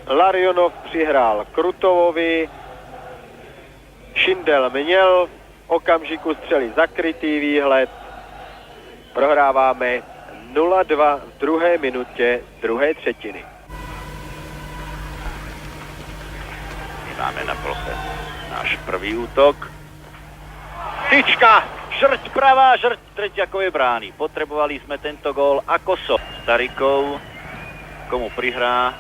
[SPEAKER 7] Larionov přihrál Krutovovi, Šindel měl v okamžiku střely zakrytý výhled. Prohráváme 0-2 v druhé minutě druhé třetiny.
[SPEAKER 9] Máme na ploche náš prvý útok.
[SPEAKER 7] Tyčka!
[SPEAKER 9] Žrť pravá, žrť Treťakovej brány. Potrebovali sme tento gól ako so. Starikov, komu prihrá,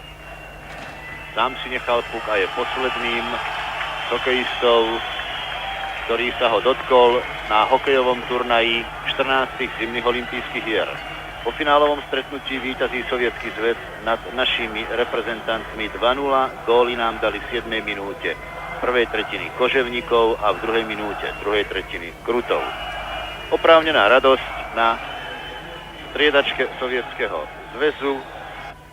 [SPEAKER 9] sám si nechal puk a je posledným hokejistov, ktorý sa ho dotkol na hokejovom turnaji 14. zimných olympijských hier. Po finálovom stretnutí víťazí Sovietský zväz nad našimi reprezentantmi 2-0. Góly nám dali v 7. minúte prvej tretiny Koževníkov a v druhej minúte druhej tretiny Krutov. Oprávnená radosť na striedačke Sovietskeho zväzu.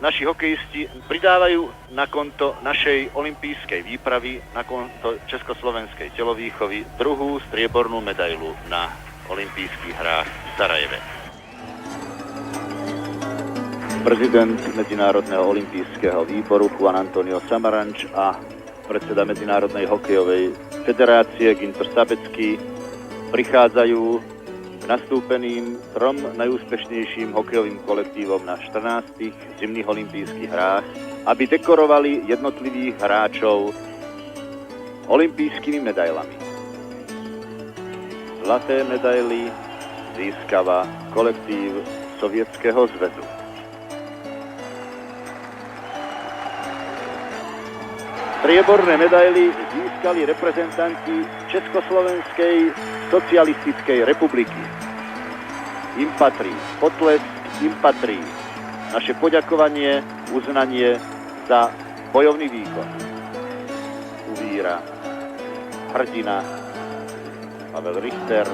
[SPEAKER 9] Naši hokejisti pridávajú na konto našej olympijskej výpravy, na konto československej telovýchovy druhú striebornú medailu na olympijských hrách v Sarajeve. Prezident Medzinárodného olympijského výboru Juan Antonio Samaranč a predseda Medzinárodnej hokejovej federácie Ginter Sabecký prichádzajú k nastúpeným trom najúspešnejším hokejovým kolektívom na 14. zimných olympijských hrách, aby dekorovali jednotlivých hráčov olympijskými medailami. Zlaté medaily získava kolektív Sovietskeho zväzu. Strieborné medaily získali reprezentanti Československej socialistickej republiky. Im patrí potlesk, im patrí naše poďakovanie, uznanie za bojovný výkon. Uvíra, hrdina, Pavel Richter,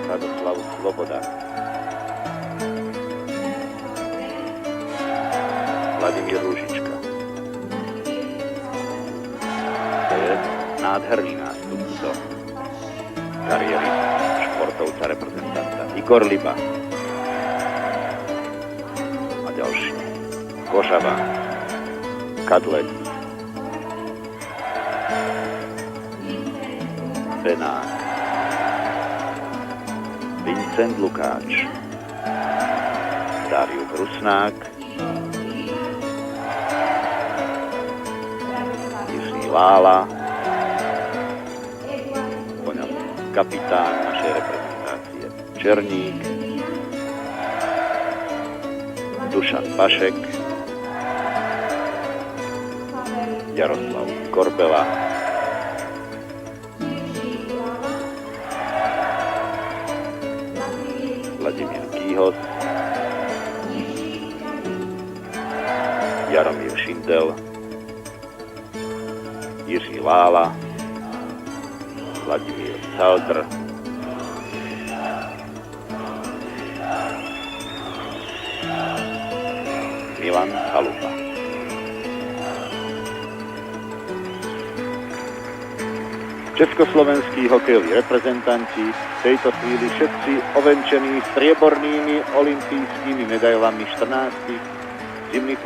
[SPEAKER 9] Radoslav Sloboda, Vladimír Rúžička. To je nádherný nástup do kariéry športovca, reprezentanta. Igor Liba. A ďalší. Kožava. Kadlec. Benák. Vincent Lukáč. Darius Rusnák. Lála, po ňom kapitán našej reprezentácie Černík, Dušan Pašek, Jaroslav Korbela, Vladimír Kýhos, Jaromír Šindel, Jiří Lála, Vladimír Saldr, Milan Chalupa. Československí hokejoví reprezentanti v tejto chvíli všetci ovenčení striebornými olympijskými medailami 14 zimných